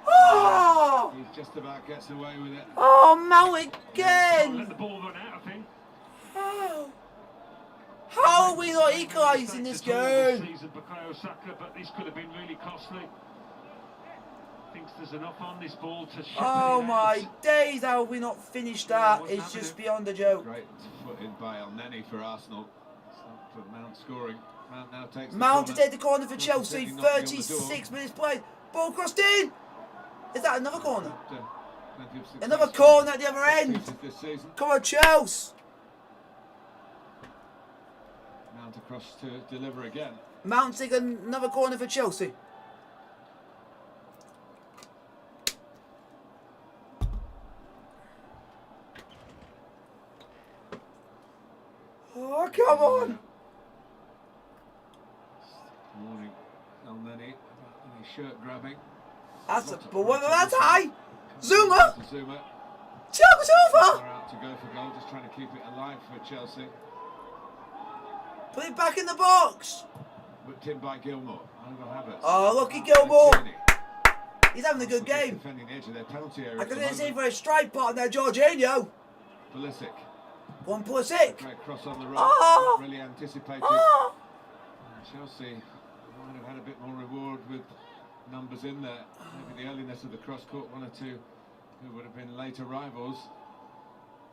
Oh! He just about gets away with it. Oh, Mount Let again! the ball run out, I think. How are we not equalising this game? Season, Bukayo Saka, but this could have been really costly. Thinks there's enough on this ball to shut Oh it my out. days, how have we not finished that? What's It's happening? just beyond a joke. Great foot in by El Neni for Arsenal. For Mount scoring. Mount now takes Mount to the corner. take the corner for Chelsea, 36 minutes played. Ball crossed in! Is that another corner? Plenty of success Another corner at the other end! this season. Come on, Chelsea! Mount across to deliver again. Mounting another corner for Chelsea. Oh, come on! Warning Elneny about any shirt grabbing. That's a ball. That's high! Zuma! Zuma. Chelsea over! Out to go for goal, just trying to keep it alive for Chelsea. Put it back in the box! Whipped in by Gilmore. Over Havertz. Oh, lucky Gilmore! Tierney. He's having a good game. Defending the edge of their penalty area. I can see for a strike partner, Jorginho. Pulisic. Go on, Pulisic. Great cross on the right. Oh. Not really anticipated. Oh. Chelsea might have had a bit more reward with numbers in there. Maybe the earliness of the cross caught one or two who would have been late arrivals.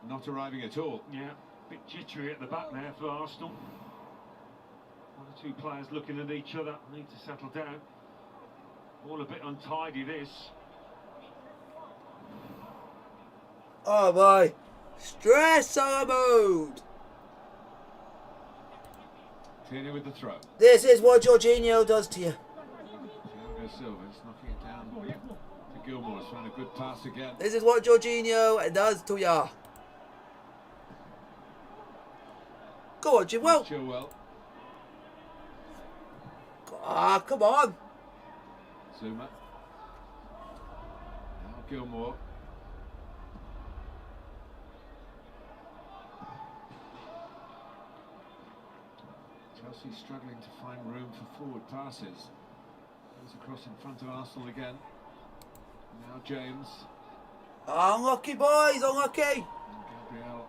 Not arriving at all. Yeah, a bit jittery at the back there for Arsenal. One or two players looking at each other, need to settle down. All a bit untidy, this. Oh boy. Stressor mode. Tierney with the throw. This is what Jorginho does to you. Thiago Silva's knocking it down to Gilmore. He's found a good pass again. This is what Jorginho does to you. Go on, Chilwell. Chilwell. Ah, come on. Zuma. Now Gilmore. Chelsea struggling to find room for forward passes. Goes across in front of Arsenal again. Now James. Unlucky, boys, unlucky. And Gabriel.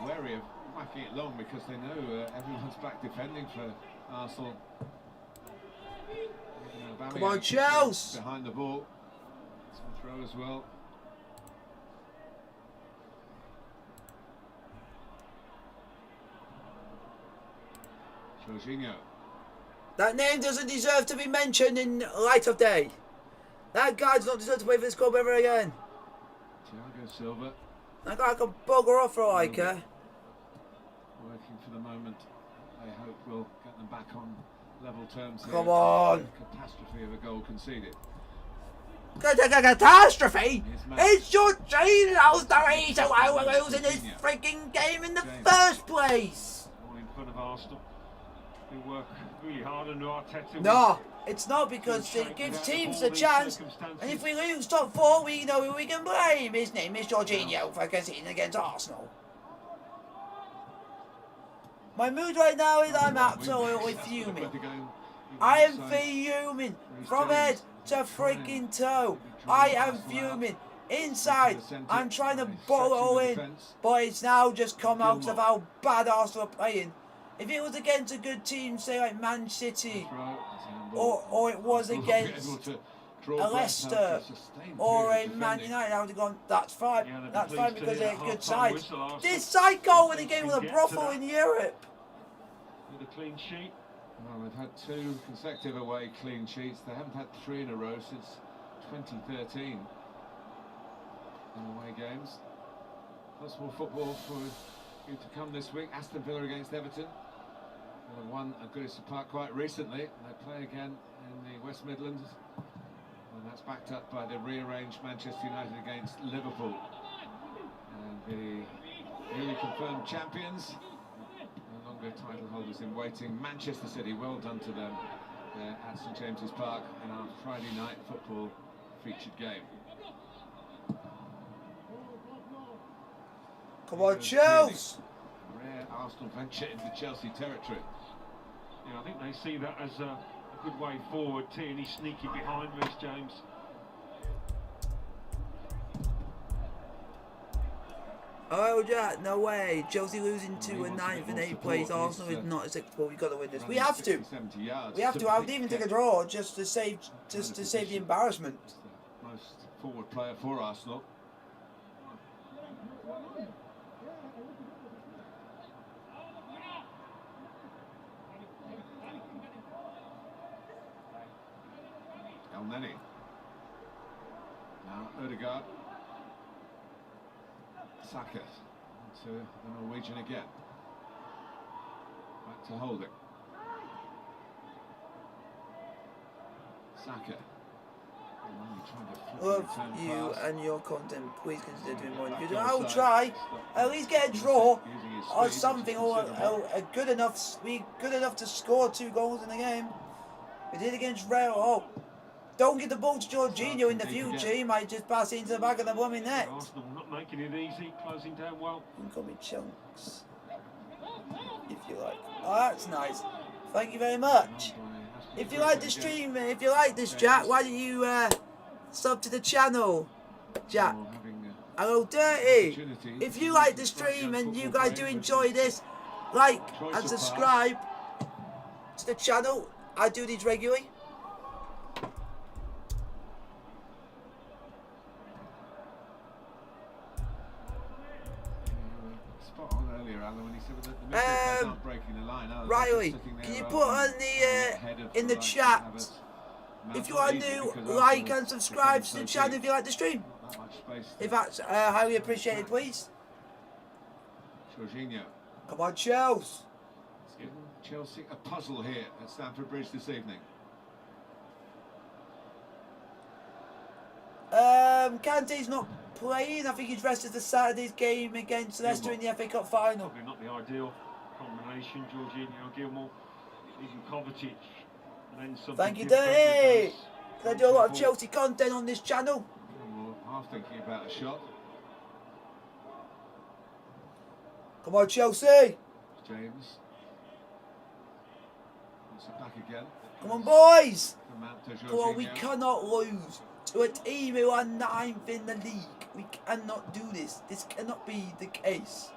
Wary of whacking it long because they know everyone's back defending for Arsenal. Come on, Chelsea. Behind the ball. Some throw as well. Jorginho. That name doesn't deserve to be mentioned in light of day. That guy does not deserve to play for this club ever again. Thiago Silva. That guy can bugger off for all I care. Working for the moment. They hope will get them back on level terms here. Come on. Catastrophe of a goal conceded. Catastrophe! It's Jorginho's the reason why we're losing this freaking game in the first place! All in front of Arsenal. They work really hard under Arteta. No, it's not, because it gives teams a chance, and if we lose top four, we know who we can blame. His name is Jorginho for conceding against Arsenal. My mood right now is I'm absolutely fuming. I am fuming from head to freaking toe. I am fuming. Inside, I'm trying to bottle it all in, but it's now just come out because of how bad Arsenal are playing. If it was against a good team, say like Man City, or it was against a Leicester or a Man United, I would have gone, that's fine. That's fine because they're a good side. This side goal in the game was a brothel in Europe. With a clean sheet. Well, they've had 2 consecutive away clean sheets. They haven't had 3 in a row since 2013 in away games. Lots more football for you to come this week. Aston Villa against Everton. They won at Goodison Park quite recently. They play again in the West Midlands. And that's backed up by the rearranged Manchester United against Liverpool. And the newly confirmed champions, no longer title holders in waiting, Manchester City. Well done to them at St James's Park in our Friday night football featured game. Come on, Chelsea! Rare Arsenal venture into Chelsea territory. Yeah, I think they see that as a good way forward. Tierney sneaking behind Reece James. Oh, Jack, no way. Chelsea losing to a 9th and 8th place. Arsenal is not a 6th. Well, we've got to win this. We have to. We have to. I would even take a draw just to save the embarrassment. The most forward player for Arsenal. Elneny. Now Odegaard. Saka. to the Norwegian again. Back to Holding. Saka. Love you and your content. Please consider doing more in the future. I'll try. At least get a draw or something, or a good enough. Be good enough to score 2 goals in the game. We did against Real. Oh, don't get the ball to Jorginho in the future. He might just pass it into the back of the blooming net. Arsenal not making it easy, closing down well. You can call me Chunks, if you like. Oh, that's nice. Thank you very much. If you like the stream, if you like this, Jack, why don't you sub to the channel, Jack? Hello, Dirty. If you like the stream and you guys do enjoy this, like and subscribe to the channel. I do these regularly. Spot on earlier, Alan, when he said that the midfielders aren't breaking the line. Riley, can you put on the in the chat if you are new, like and subscribe to the channel if you like the stream. If that's highly appreciated, please. Jorginho. Come on, Chelsea. It's given Chelsea a puzzle here at Stamford Bridge this evening. Kante's not playing. I think he's rested the Saturday's game against Leicester in the FA Cup final. Probably not the ideal combination. Jorginho, Gilmore, even Kovacic. And then thank you, Dirty. I do a lot of Chelsea content on this channel. Gilmore half thinking about a shot. Come on, Chelsea. James. Wants it back again. Come on, boys. Come on, we cannot lose to a team who are 9th in the league. We cannot do this. This cannot be the case.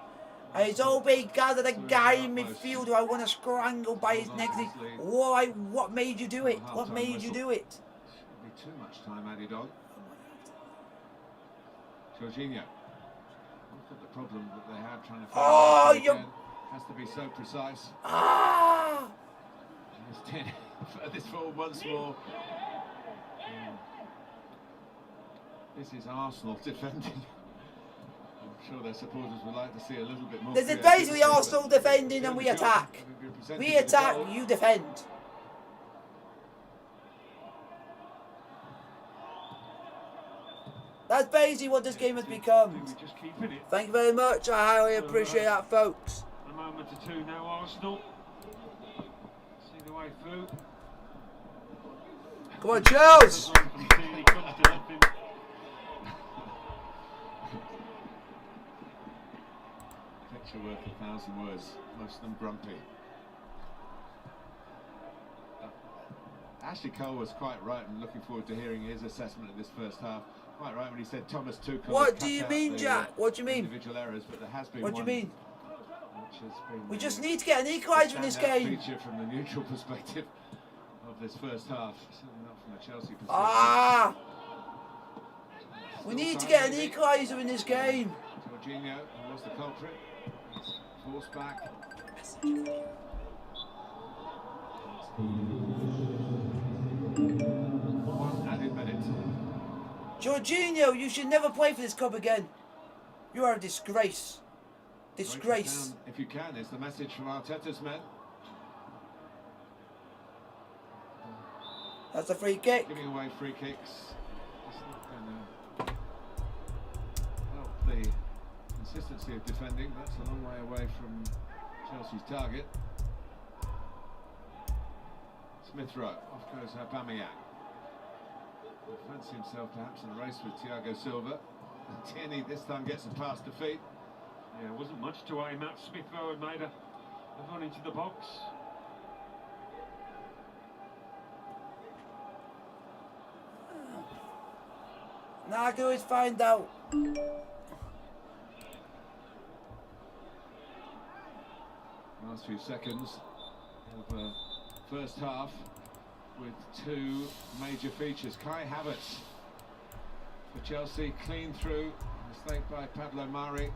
And it's all because of the guy in midfield who I want to strangle by his neck. Why? What made you do it? What made you do it? Shouldn't be too much time added on. Jorginho. Look at the problem that they have trying to find. Oh, has to be so precise. Ah! It's 10 furthest forward once more. This is Arsenal defending. I'm sure their supporters would like to see a little bit more. This is basically Arsenal defending and we attack. We attack, you defend. That's basically what this game has become. Thank you very much. I highly appreciate that, folks. A moment or two now, Arsenal. See the way through. Come on, Chelsea. Picture worth 1,000 words, most of them grumpy. Ashley Cole was quite right, and looking forward to hearing his assessment of this first half. Quite right when he said Thomas Tuchel. What do you mean, Jack? What do you mean? Individual errors, but there has been what do you mean? Which has been we just need to get an equaliser in this game. Feature from the neutral perspective of this first half, certainly not from a Chelsea perspective. Ah! We need to get an equaliser in this game. Jorginho was the culprit. He's forced back. One added minute. Jorginho, you should never play for this club again. You are a disgrace. Disgrace. If you can, is the message from Arteta's men. That's a free kick. Giving away free kicks. It's not going to help the consistency of defending. That's a long way away from Chelsea's target. Smith Rowe. Off goes Aubameyang. Fancy himself perhaps in a race with Thiago Silva. Tierney this time gets a pass to feet. Yeah, it wasn't much to aim at. Smith Rowe had made a run into the box. Now I can always find out. Last few seconds of first half with two major features. Kai Havertz for Chelsea, clean through, mistake by Pablo Mari,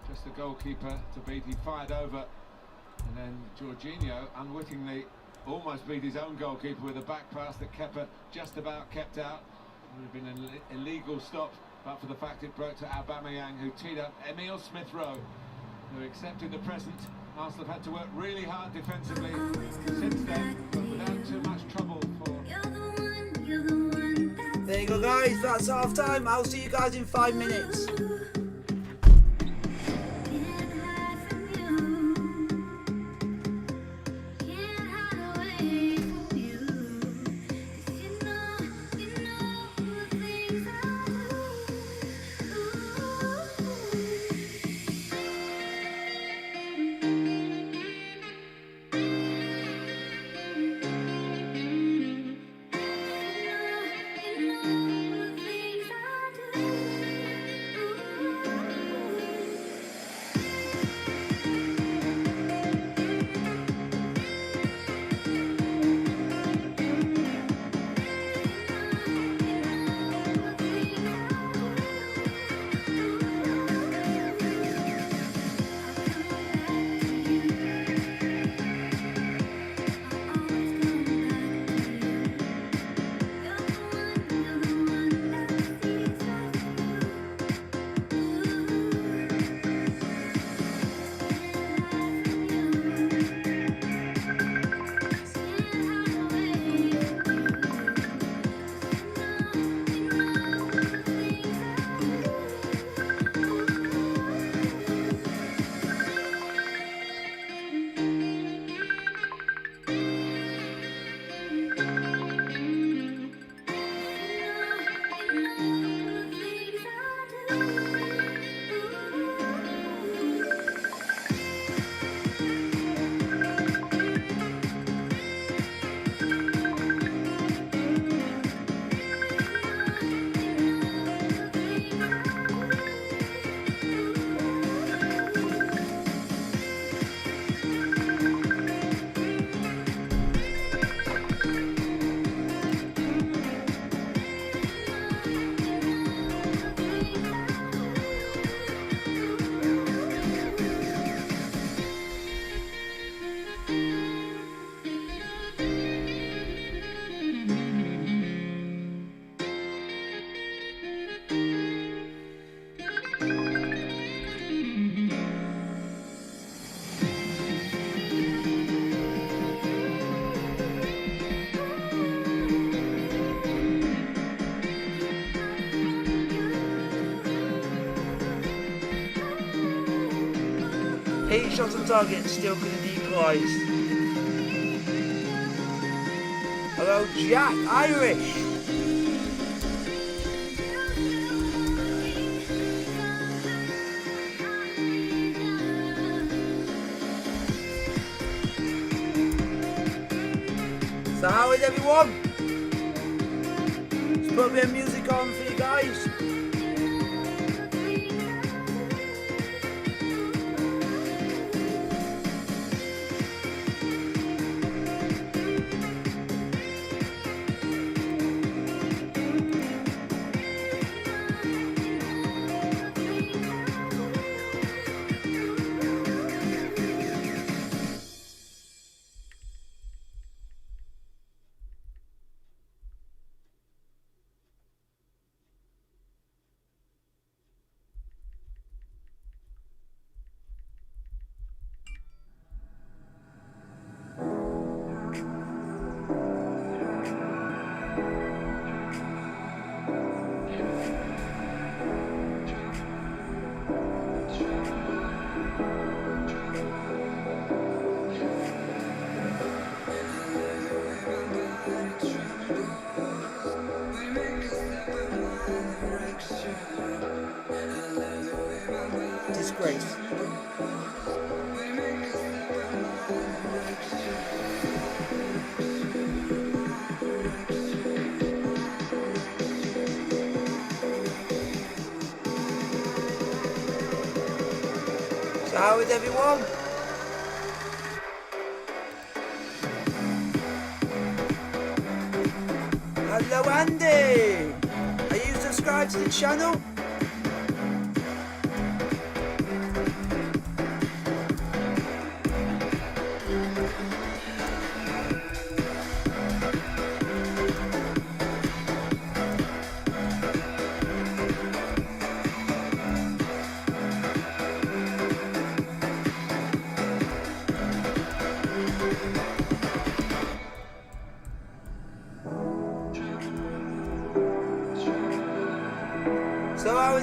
just the goalkeeper to beat. He fired over, and then Jorginho unwittingly almost beat his own goalkeeper with a back pass that Kepa just about kept out. It would have been an illegal stop, but for the fact it broke to Aubameyang, who teed up Emile Smith Rowe who accepted the present. Arsenal have had to work really hard defensively since then, but without too much trouble for... There you go, guys. That's half time. I'll see you guys in 5 minutes. Eight shots on target, still couldn't equalise. Hello, Jack Irish. So how is everyone? Let's put a bit of music on for you guys. Disgrace. So how is everyone? Hello Andy! Are you subscribed to the channel?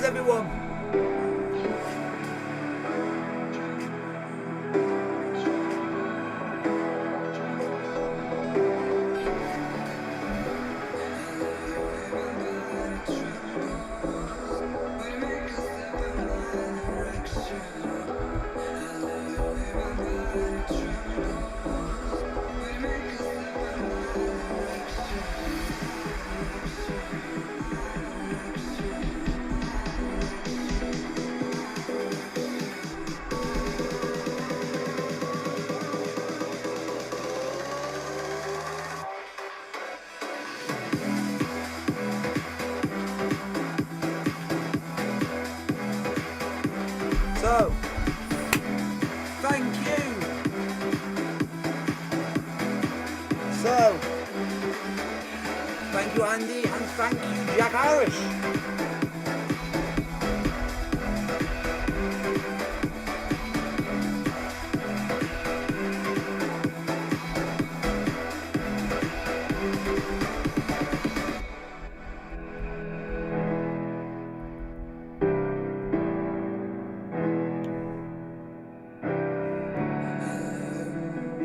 everyone? So, thank you. So, thank you Andy and thank you Jack Irish.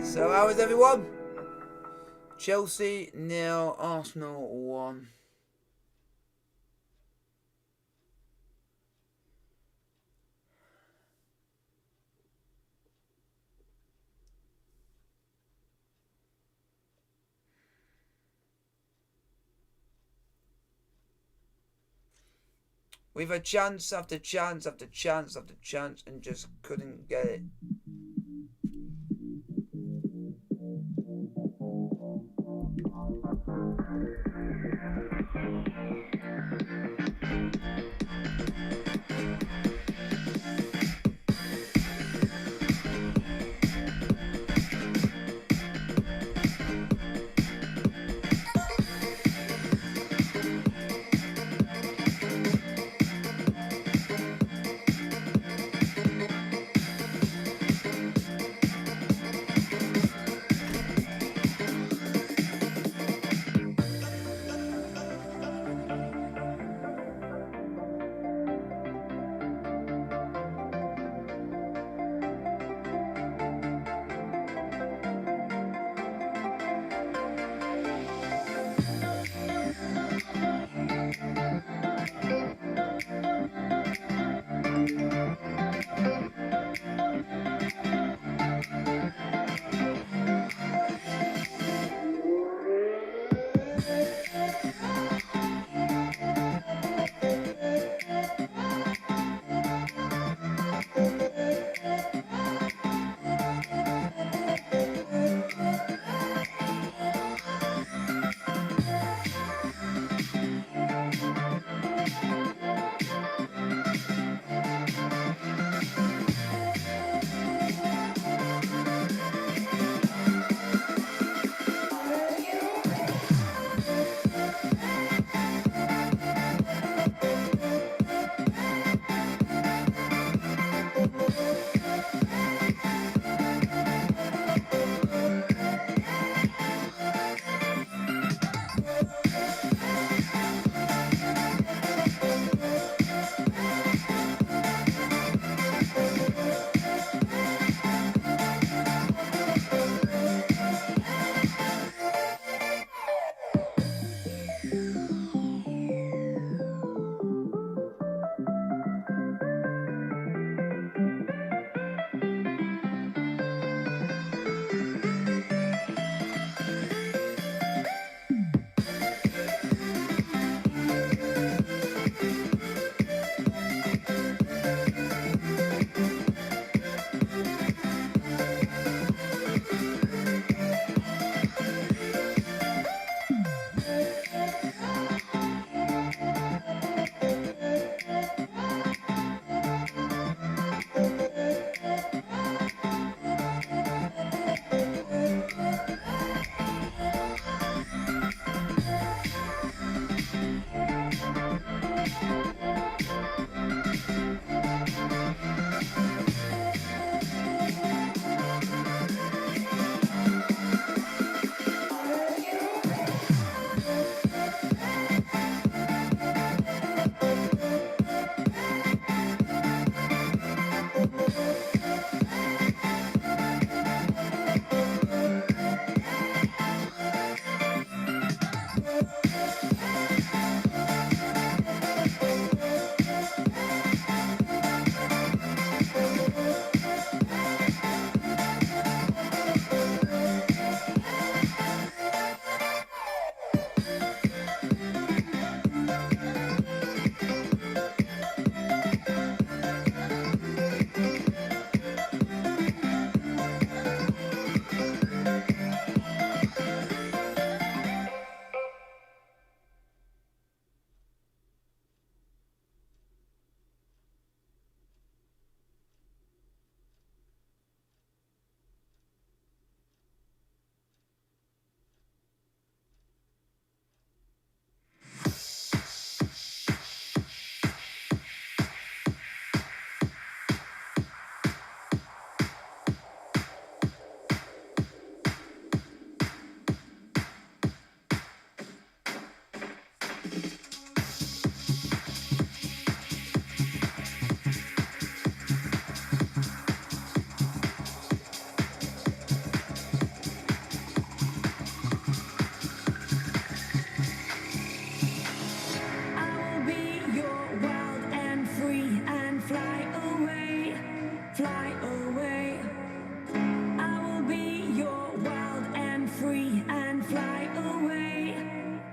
So how is everyone? Chelsea 0, Arsenal 1. We've had chance after chance after chance after chance and just couldn't get it.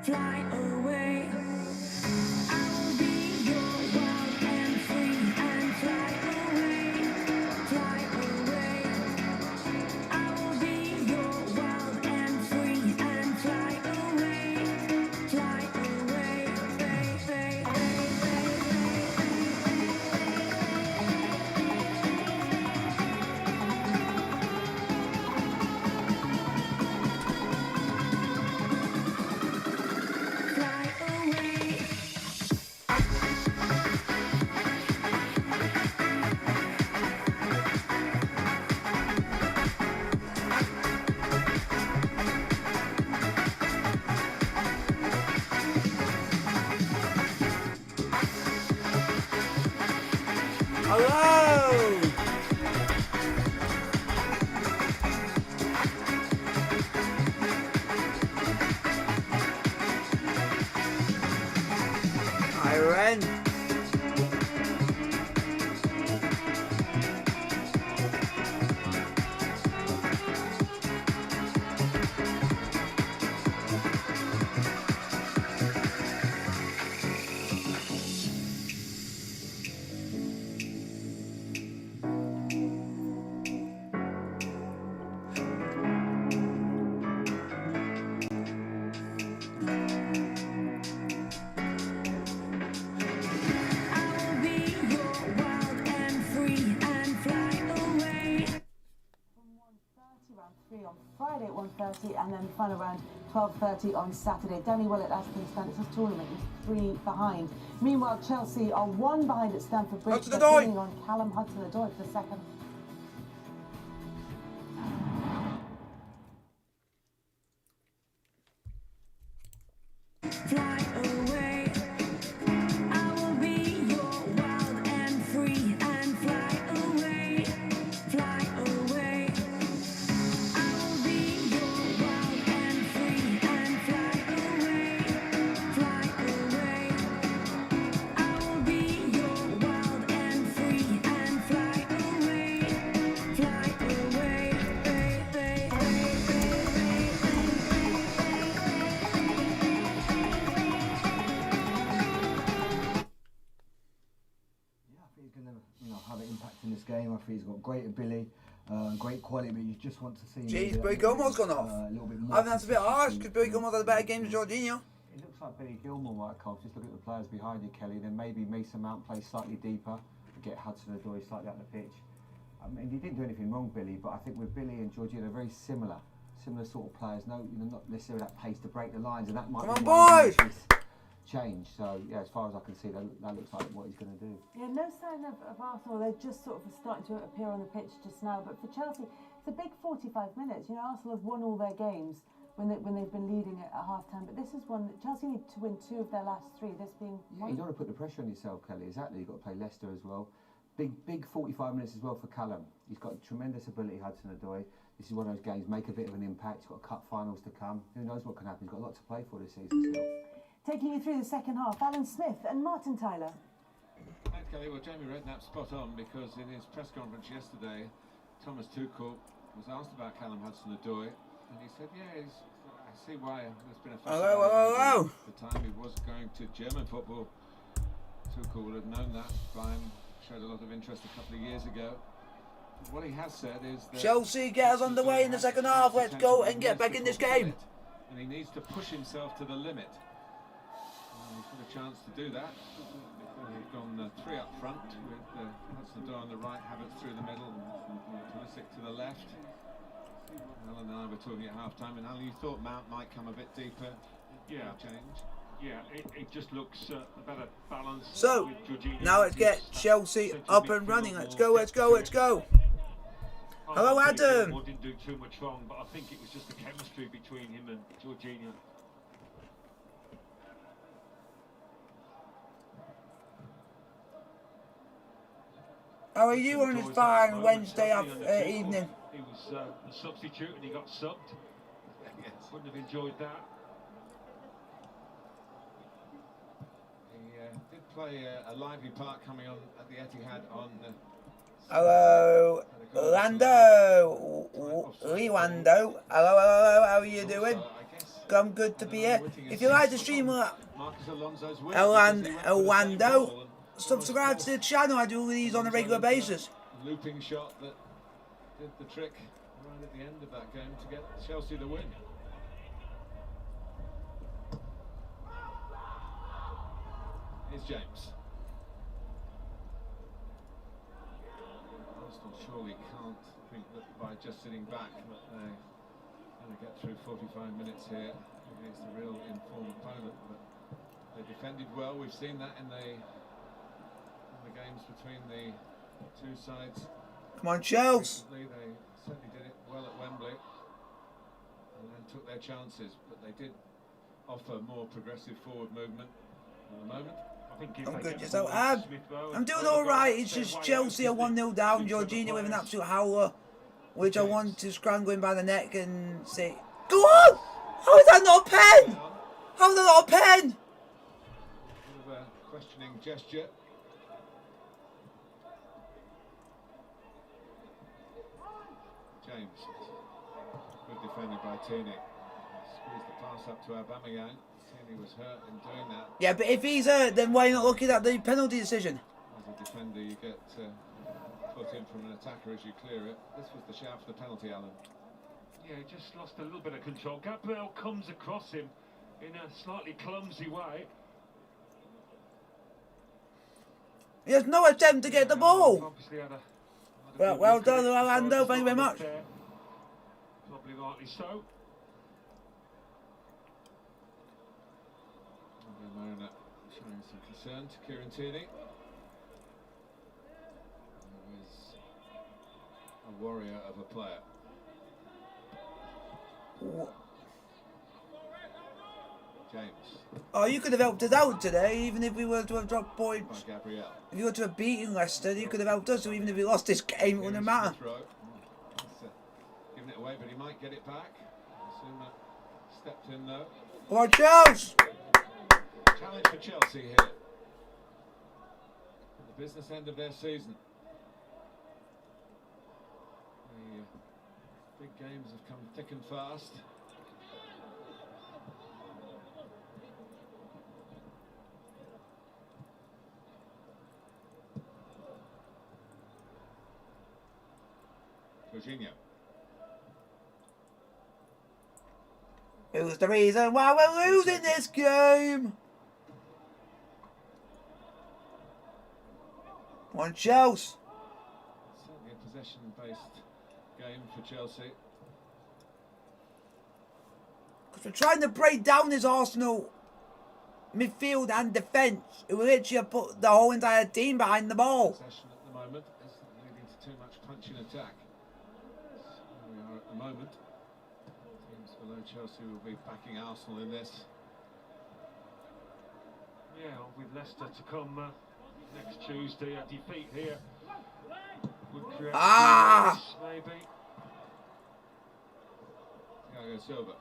fly away. I will be your wild and free and fly away, fly away. I will be your wild and free and fly away, fly away. Fly away. Hello! Iron. I will be your wild and free and fly away. From 1:30, round 3 on Friday at 1:30, and then the final round 12:30 on Saturday. Danny Willett, as things stand, it's his tournament. He's 3 behind. Meanwhile, Chelsea are 1 behind at Stamford Bridge. Hudson-Odoi. They're leaning on Callum Hudson-Odoi for the second. Fly away. I will be your wild and free and fly away, fly away. I will be your wild and free and fly away, fly away. I will be your wild and free and fly away, fly away. Yeah, I think he's going to have an impact in this game. I think he's got great ability, great quality, but you just want to see him. Jeez, maybe Billy a little Gilmore's bit, gone off. A little bit more I think that's a bit harsh consistency because Billy in- Gilmore's had a better game than Jorginho. It looks like Billy Gilmore might have come. Just look at the players behind you, Kelly. Then maybe Mason Mount plays slightly deeper and get Hudson-Odoi slightly out the pitch. I mean, he didn't do anything wrong, Billy, but I think with Billy and Jorginho, they're very similar sort of players. No, not necessarily that pace to break the lines, and that might Come be on, why boys! this change. So yeah, as far as I can see, that looks like what he's going to do. Yeah, no sign of Arsenal. They're just sort of starting to appear on the pitch just now. But for Chelsea, it's a big 45 minutes. You know, Arsenal have won all their games when they've been leading at half-time. But this is one that Chelsea need to win 2 of their last 3, this being Yeah, one. you don't want to put the pressure on yourself, Kelly. Exactly. You've got to play Leicester as well. Big 45 minutes as well for Callum. He's got tremendous ability, Hudson-Odoi. This is one of those games, make a bit of an impact. He's got cup finals to come. Who knows what can happen? He's got a lot to play for this season still. Taking you through the second half, Alan Smith and Martin Tyler. Thanks, Kelly. Well, Jamie Redknapp's spot on because in his press conference yesterday, Thomas Tuchel was asked about Callum Hudson-Odoi, and he said, "Yeah, I see why there's been a Hello. At the time he was going to German football. Tuchel would have known that. Bayern showed a lot of interest a couple of years ago. What he has said is that Chelsea, get us underway in the second half. Let's go and get back in this game. And he needs to push himself to the limit. And he's got a chance to do that. We've gone 3 up front with Hudson-Odoi on the right, Havertz through the middle, Pulisic to the left. Alan and I were talking at half-time, and Alan, you thought Mount might come a bit deeper. Yeah. Change. Yeah, it just looks a better balance. So, with Jorginho. now let's get Chelsea up and running. Let's go, let's go, let's go. Hello, I think Adam. Gilmour didn't do too much wrong, but I think it was just the chemistry between him and Jorginho. How are you on this Enjoyed that fine moment, Wednesday certainly on the field. evening? He was a substitute and he got subbed. Yes. Wouldn't have enjoyed that. He did play a lively part coming on at the Etihad on. Hello, Lando. Liwando. Hello, how are you doing? Also, I guess I'm good to be here. If you like the stream, Marcus Alonso's win because he went for the same ball Orlando, and subscribe almost to the channel. I do these on a regular basis. Looping shot that did the trick right at the end of that game to get Chelsea the win. Here's James. Arsenal surely can't think that by just sitting back that they're going to get through 45 minutes here against a real informed opponent. But they defended well. We've seen that in the games between the two sides. Come on, Chelsea. Recently, they certainly did it well at Wembley and then took their chances, but they did offer more progressive forward movement at the moment. I'm good, yourself. I'm doing alright. It's just Chelsea are 1-0 down. Jorginho with an absolute howler, which I want to scramble him by the neck and say, go on! How is that not a pen? How is that not a pen? Bit of a questioning gesture. James, good defended by Tierney. Squeezed the pass up to Aubameyang. Tierney was hurt in doing that. Yeah, but if he's hurt, then why not looking at the penalty decision? As a defender, you get put in from an attacker as you clear it. This was the shout for the penalty, Alan. Yeah, he just lost a little bit of control. Gabriel comes across him in a slightly clumsy way. He has no attempt to get the ball. Obviously had a Well done, Orlando. Thank you very much. Probably rightly so. Mariner showing some concern to Kieran Tierney. Who is a warrior of a player. James. Oh, you could have helped us out today, even if we were to have dropped points. By Gabriel. If you were to have beaten Leicester, you could have helped us. So even if we lost this game, it wouldn't matter. Giving it away, but he might get it back. Suma stepped in though. Come on, Chelsea! Challenge for Chelsea here. At the business end of their season. The big games have come thick and fast. Jorginho. Who's the reason why we're losing this game? Come on, Chelsea. Certainly a possession-based game for Chelsea. Because we're trying to break down this Arsenal midfield and defence, who literally have put the whole entire team behind the ball. Possession at the moment isn't leading to too much punch in attack. Where we are at the moment. Teams below Chelsea will be backing Arsenal in this. Yeah, with Leicester to come next Tuesday, a defeat here would create maybe. Thiago Silva.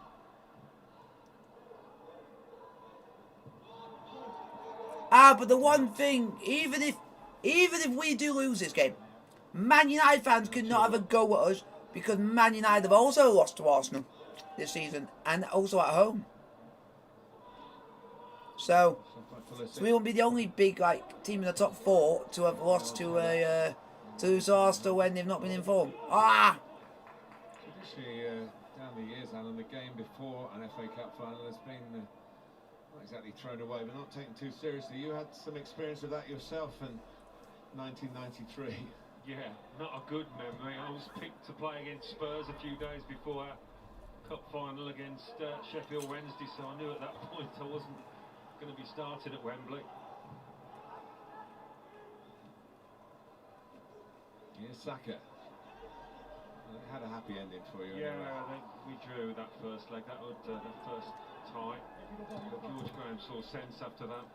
But the one thing, even if we do lose this game, Man United fans cannot have a go at us because Man United have also lost to Arsenal this season and also at home. So we won't be the only big team in the top four to have lost to Arsenal when they've not been informed. Traditionally, down the years, Alan, the game before an FA Cup final has been not exactly thrown away, but not taken too seriously. You had some experience of that yourself in 1993. Yeah, not a good memory. I was picked to play against Spurs a few days before our cup final against Sheffield Wednesday, so I knew at that point I wasn't going to be starting at Wembley. Here's Saka. Well, it had a happy ending for you. Yeah, anyway. we drew that first leg. That was the first tie. George Graham saw sense after that.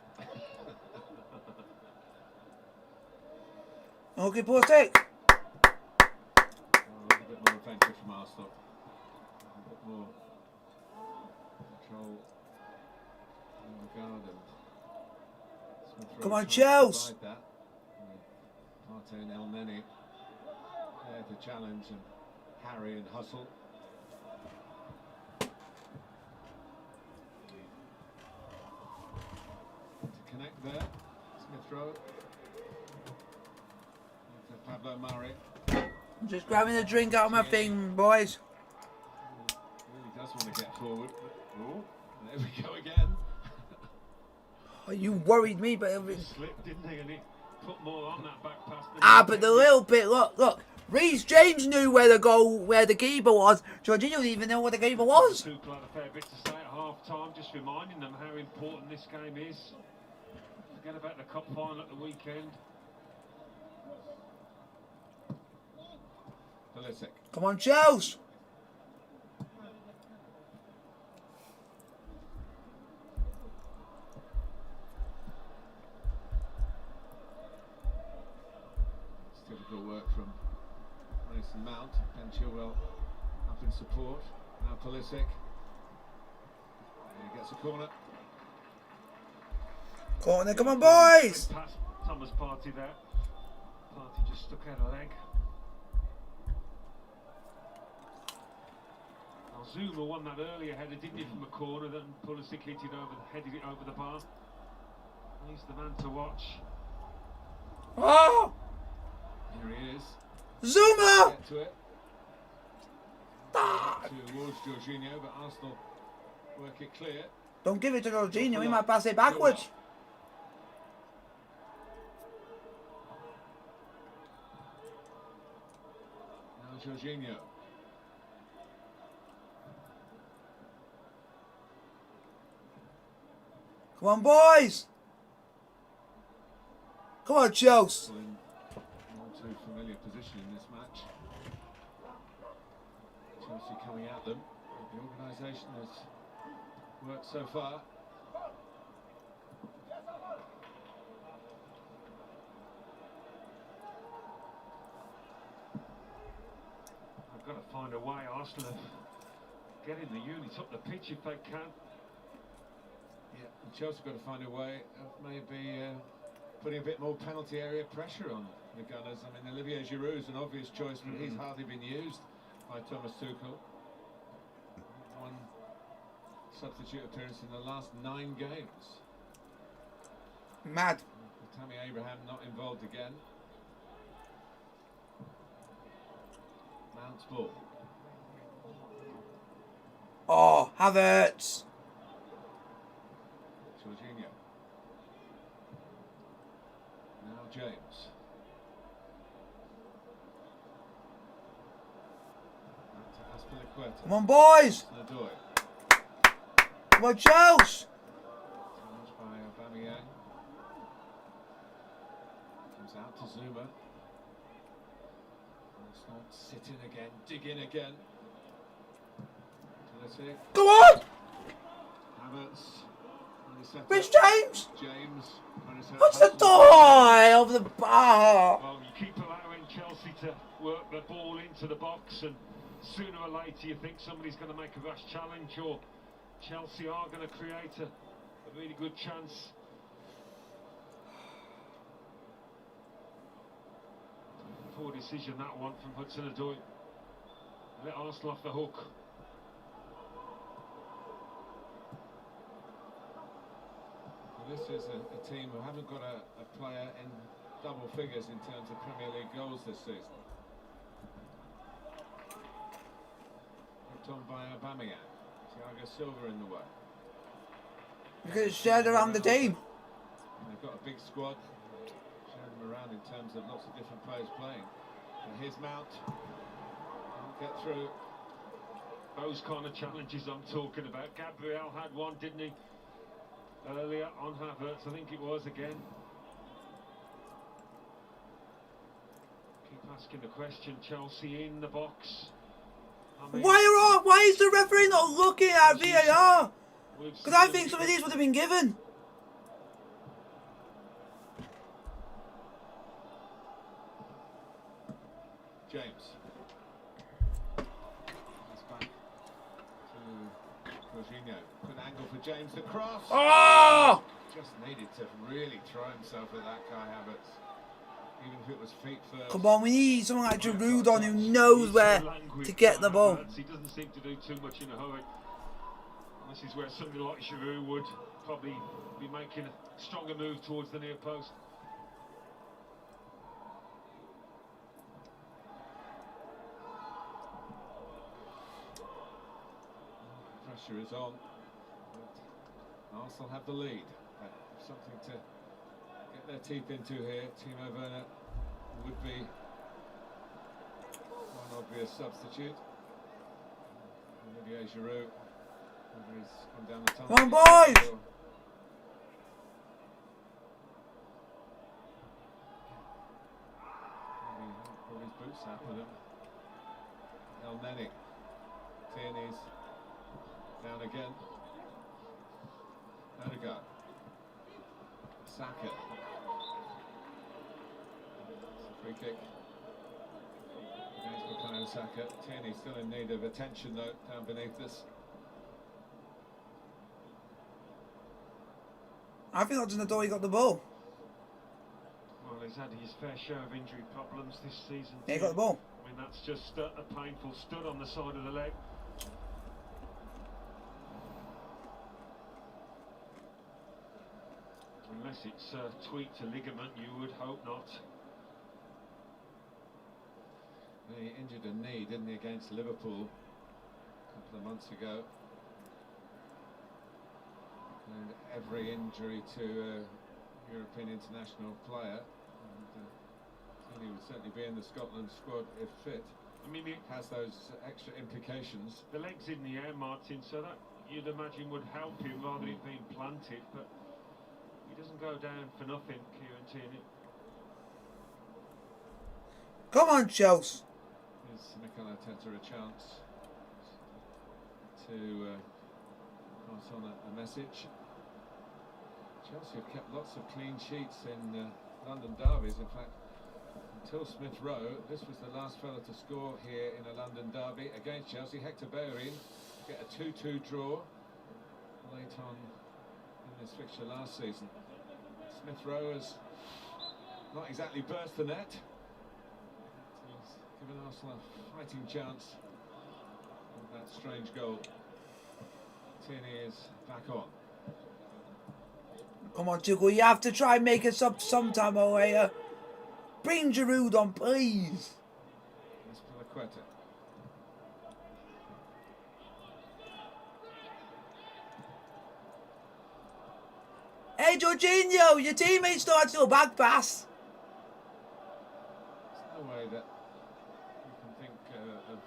Okay, Portek. A bit more adventure from Arsenal. A bit more control in regard and come on, Chelsea. Partey and El Neni there to challenge and harry and hustle. throw. To Pablo Murray. I'm just grabbing a drink out of my thing, boys. Really does want to get forward. Oh, there we go again. Oh, you worried me, but it was... Slipped, didn't he? And he put more on that back pass. but the little bit, look. Reece James knew where the keeper was. Jorginho didn't even know where the keeper was. Tuchel had a fair bit to say at half time, just reminding them how important this game is. Forget about the cup final at the weekend. Pulisic. Come on, Chelsea. It's difficult work from Mason Mount. Ben Chilwell up in support. Now Pulisic. And he gets a corner. Corner, come on, boys. Past Thomas Partey there. Partey just stuck out a leg. Now Zuma won that earlier header, didn't he, from a corner, then Pulisic headed it over the bar. He's the man to watch. Oh! Here he is. Zuma! Get to it. Towards Jorginho, but Arsenal work it clear. Don't give it to Jorginho, he might pass it backwards. Now Jorginho. Come on, boys. Come on, Chelsea. In not too familiar position in this match. Chelsea coming at them. The organisation has worked so far. I've got to find a way, Arsenal, of getting the units up the pitch if they can. Yeah, and Chelsea got to find a way of maybe putting a bit more penalty area pressure on the Gunners. I mean, Olivier Giroud is an obvious choice, but he's hardly been used by Thomas Tuchel. One substitute appearance in the last 9 games. Mad. Tammy Abraham not involved again. Mount's ball. Oh, Havertz. Jorginho. Now James. Back to Azpilicueta. Come on, boys. Nadoy. Come on, Chelsea. Challenged by Aubameyang. Comes out to Zuma. Arsenal sit in again, dig in again. Pulisic. Come on. Havertz. Rich James. James. What's the die of the bar? Well, you keep allowing Chelsea to work the ball into the box, and sooner or later you think somebody's going to make a rash challenge, or Chelsea are going to create a really good chance. Poor decision, that one, from Hudson-Odoi. Let Arsenal off the hook. Well, this is a team who haven't got a player in double figures in terms of Premier League goals this season. Hooked on by Aubameyang. Thiago Silva in the way. Because it's shared around the team. And they've got a big squad. Sharing them around in terms of lots of different players playing. And here's Mount. Can't get through. Those kind of challenges I'm talking about. Gabriel had one, didn't he? Earlier on Havertz, I think it was again. Keep asking the question. Chelsea in the box. I mean, Why is the referee not looking at VAR? Because I think some of these would have been given. James. That's back to Jorginho. Good angle for James. The cross. Oh! Just needed to really throw himself at that guy, Havertz. Even if it was feet first. Come on, we need someone like Giroud on who knows where to get the ball. He doesn't seem to do too much in a hurry. This is where somebody like Giroud would probably be making a stronger move towards the near post. pressure is on. But Arsenal have the lead. Something to get their teeth into here. Timo Werner would be one obvious substitute. Olivier Giroud, whether he's come down the tunnel. Come on, boys! Maybe pull his boots up with him. El Neni. Tierney's down again. Odegaard. Saka. It's a free kick against Bukayo Saka. Tierney still in need of attention though, down beneath us. I think that's in the door he got the ball. Well, he's had his fair share of injury problems this season. Yeah, he got the ball. I mean, that's just a painful stud on the side of the leg. Unless it's tweaked a ligament, you would hope not. He injured a knee, didn't he, against Liverpool a couple of months ago. And every injury to a European international player, and he would certainly be in the Scotland squad if fit. I mean, it has those extra implications. The leg's in the air, Martin, so that you'd imagine would help him rather than it being planted, but he doesn't go down for nothing, Kieran Tierney. Come on, Chelsea. Gives Mikel Arteta a chance to pass on a message. Chelsea have kept lots of clean sheets in London derbies. In fact, until Smith Rowe, this was the last fella to score here in a London derby against Chelsea. Hector Bellerin get a 2-2 draw late on in this fixture last season. Smith Rowe has not exactly burst the net. He's given Arsenal a fighting chance with that strange goal. Tierney is back on. Come on, Tuchel, you have to try and make us up sometime or later. Bring Giroud on, please. Aspilicueta. Hey, Jorginho, your teammate starts to a back pass. There's no way that you can think of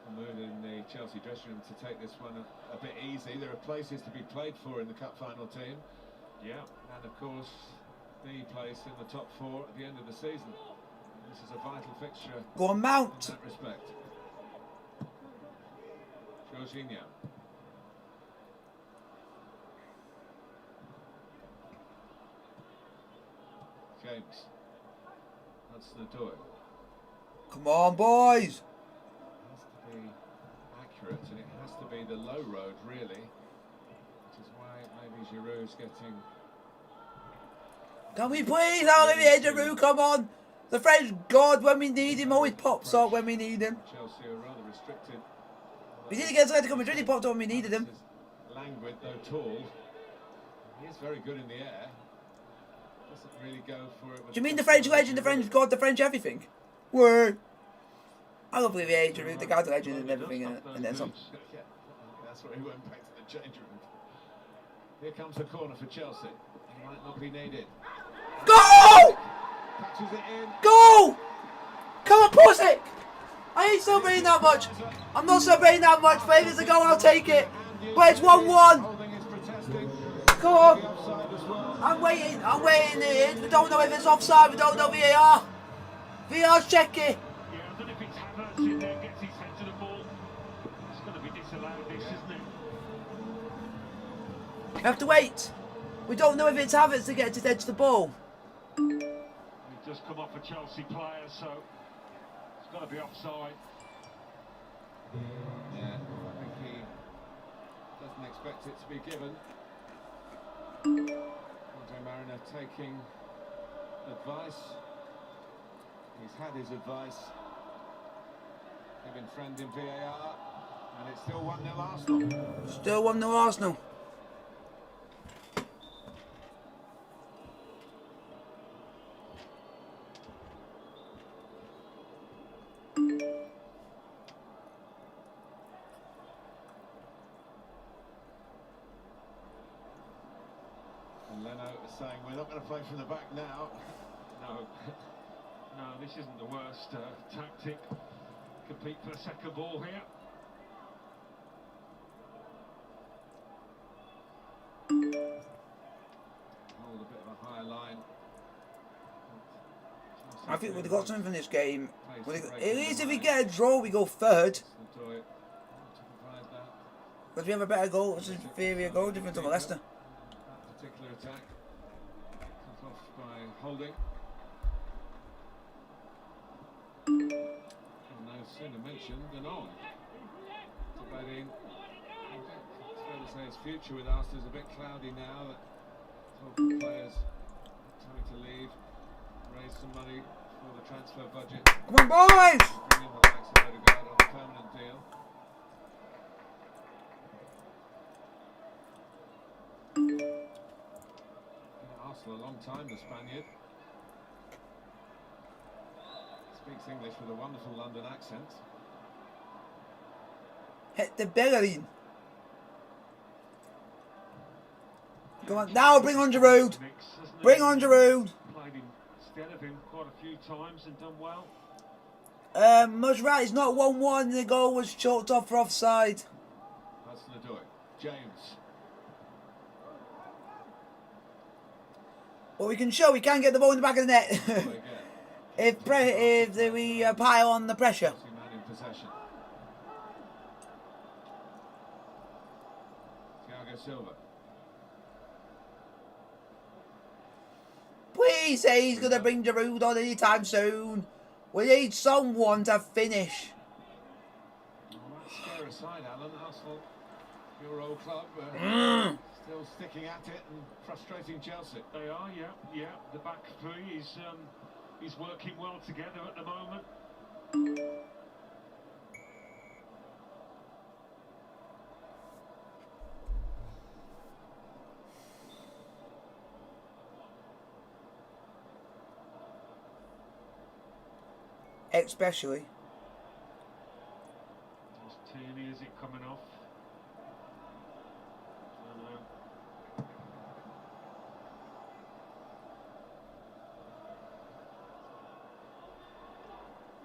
a mood in the Chelsea dressing room to take this one a bit easy. There are places to be played for in the cup final team. Yeah. And of course, the place in the top four at the end of the season. This is a vital fixture. Go on, Mount. In that respect. Jorginho. James. Hudson-Odoi. Come on, boys. It has to be accurate, and it has to be the low road, really. Which is why maybe Giroud's getting... Can we please, Olivier Giroud, come on. The French god, when we need him, always pops up when we need him. Chelsea are rather restricted. We did against Atletico Madrid, he popped up when we needed him. Languid, though tall. He is very good in the air. Doesn't really go for it. Do you mean the French legend, the French god, the French everything? Word. I love Olivier Giroud, the guy's a legend and everything, and then some. Yeah, that's why he went back to the change room. Here comes the corner for Chelsea. He might not be needed. Go! Patches it in. Go! Come on, Pusick! I ain't celebrating that much. I'm not celebrating that much, but if it's a goal, I'll take it. But it's 1-1. Come on. I'm waiting. We don't know if it's offside. We don't know VAR. VAR's checking. Yeah, I don't know if it's Havertz in there, gets his head to the ball. It's going to be disallowed, this, isn't it? We have to wait. We don't know if it's Havertz to get his head to the ball. He's just come off a Chelsea player, so it's got to be offside. Yeah, I think he doesn't expect it to be given. Andre Mariner taking advice. He's had his advice. Giving friend in VAR, and it's still 1-0 Arsenal. Still 1-0 Arsenal. Leno is saying we're not going to play from the back now. No, no, this isn't the worst tactic. Compete for a second ball here. Hold a bit of a higher line. I think we've got something from this game. At least if we get a draw, we go third. Because we have a better goal, it's an inferior goal difference to Leicester. That particular attack comes off by Holding. No sooner mentioned than on. Debating. It's fair to say his future with Arsenal is a bit cloudy now. That talking players trying to leave, raise some money for the transfer budget. Come on, boys! Bring in the likes of Odegaard on a permanent deal. Arsenal a long time, the Spaniard. Speaks English with a wonderful London accent. Hit the Bellerin. Come on, now bring on Giroud. Bring on Giroud. Played instead of him quite a few times and done well. Musrat is not 1-1. The goal was chalked off for offside. Hudson-Odoi. James. But we can show we can get the ball in the back of the net. if we pile on the pressure. Man in possession. Thiago Silva. Please say he's going to bring Giroud on anytime soon. We need someone to finish. Well, that scare aside, Alan, Arsenal, your old club, still sticking at it and frustrating Chelsea. They are, yeah. The back three is working well together at the moment. Especially. Just Tierney, is it coming off? I don't know.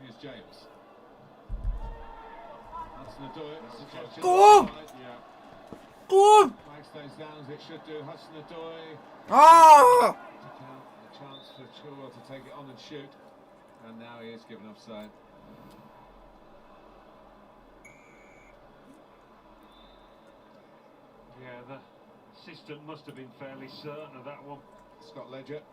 Here's James. Hudson-Odoi. Go on! Yeah. Go on! Flag stays down as it should do. Hudson-Odoi. Ah! A chance for Chua to take it on and shoot. And now he is given offside. Yeah, the assistant must have been fairly certain of that one. Scott Ledger.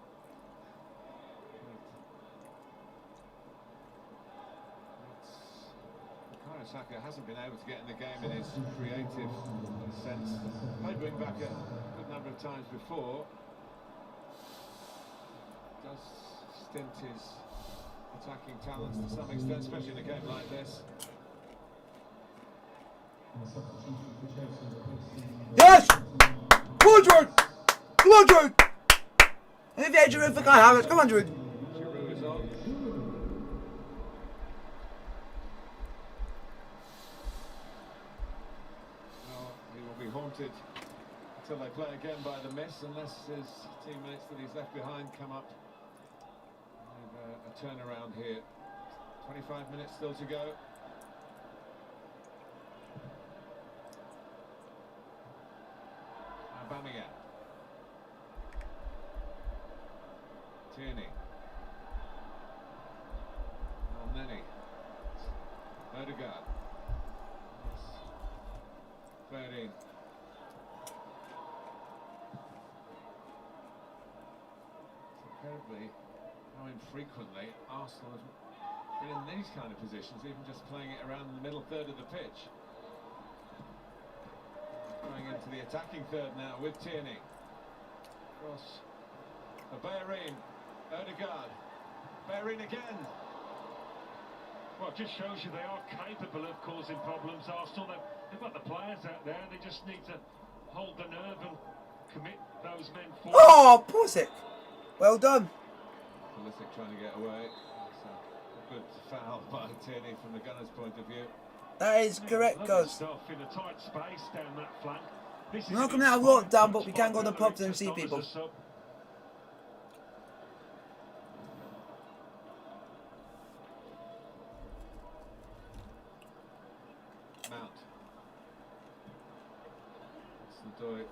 Bukayo Saka hasn't been able to get in the game in his creative sense. Played wing back a good number of times before. Does stint his attacking talents to some extent, especially in a game like this. Yes! Come on, Giroud! Come on, Giroud! If you had Giroud for Kai Havertz, come on, Giroud! Giroud is on. Well, he will be haunted until they play again by the miss, unless his teammates that he's left behind come up with a turnaround here. 25 minutes still to go. Aubameyang. Tierney. Elneny. Odegaard. Bellerin. Incredibly how infrequently Arsenal have been in these kind of positions, even just playing it around the middle third of the pitch. Going into the attacking third now with Tierney. Cross. Bellerin. Odegaard. Bellerin again. Well, it just shows you they are capable of causing problems. Arsenal, they've got the players out there. They just need to hold the nerve and commit those men forward. Oh, Pulisic! Well done. Pulisic trying to get away. It's a good foul by Tierney from the gunner's point of view. That is correct, Lovely Guz. stuff in a tight space down that flank. This We're not coming out of lockdown, but we can go to pubs and see people. Mount. Snodoi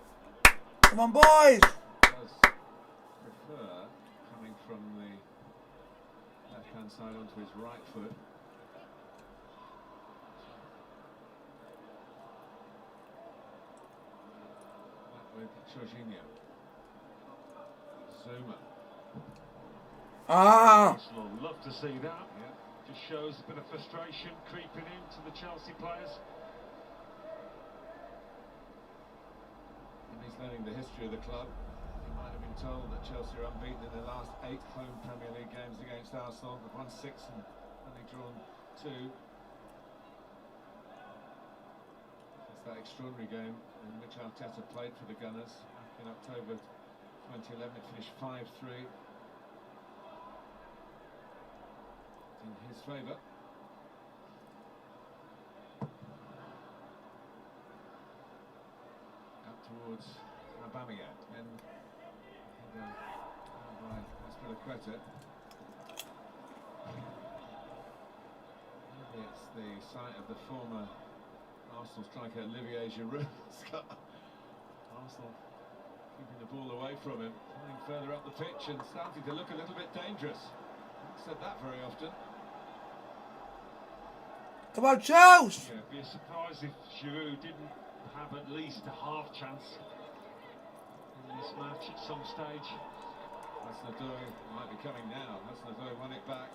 Come on, boys! does prefer coming from the left-hand side onto his right foot. Back with Jorginho. Zuma. Ah! Arsenal love to see that. Yeah. Just shows a bit of frustration creeping into the Chelsea players. And he's learning the history of the club. He might have been told that Chelsea are unbeaten in their last 8 home Premier League games against Arsenal. They've won 6 and only drawn 2. It's that extraordinary game in which Arteta played for the Gunners back in October 2011. It finished 5-3 in his favour. Towards Aubameyang and by Aspilicueta. Maybe it's the sight of the former Arsenal striker Olivier Giroud. Arsenal keeping the ball away from him, playing further up the pitch and starting to look a little bit dangerous. Haven't said that very often. Come on, Charles! Yeah, be surprised if Giroud didn't have at least a half chance in this match at some stage. Snodoi might be coming now. Snodoi won it back.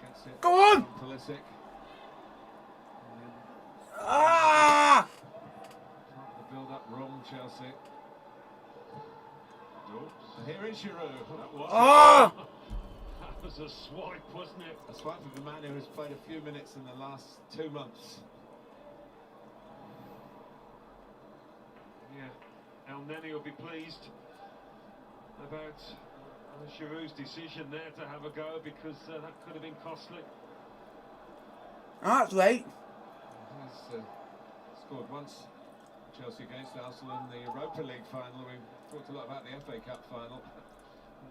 Gets it. Go on! Pulisic. Ah! The build-up wrong, Chelsea. Oops. Here is Giroud. That was, Ah! That was a swipe, wasn't it? a swipe of the man who has played a few minutes in the last 2 months. Yeah, El Neni will be pleased about Giroud's decision there to have a go, because that could have been costly. That's late. He has scored once Chelsea against Arsenal in the Europa League final. We've talked a lot about the FA Cup final.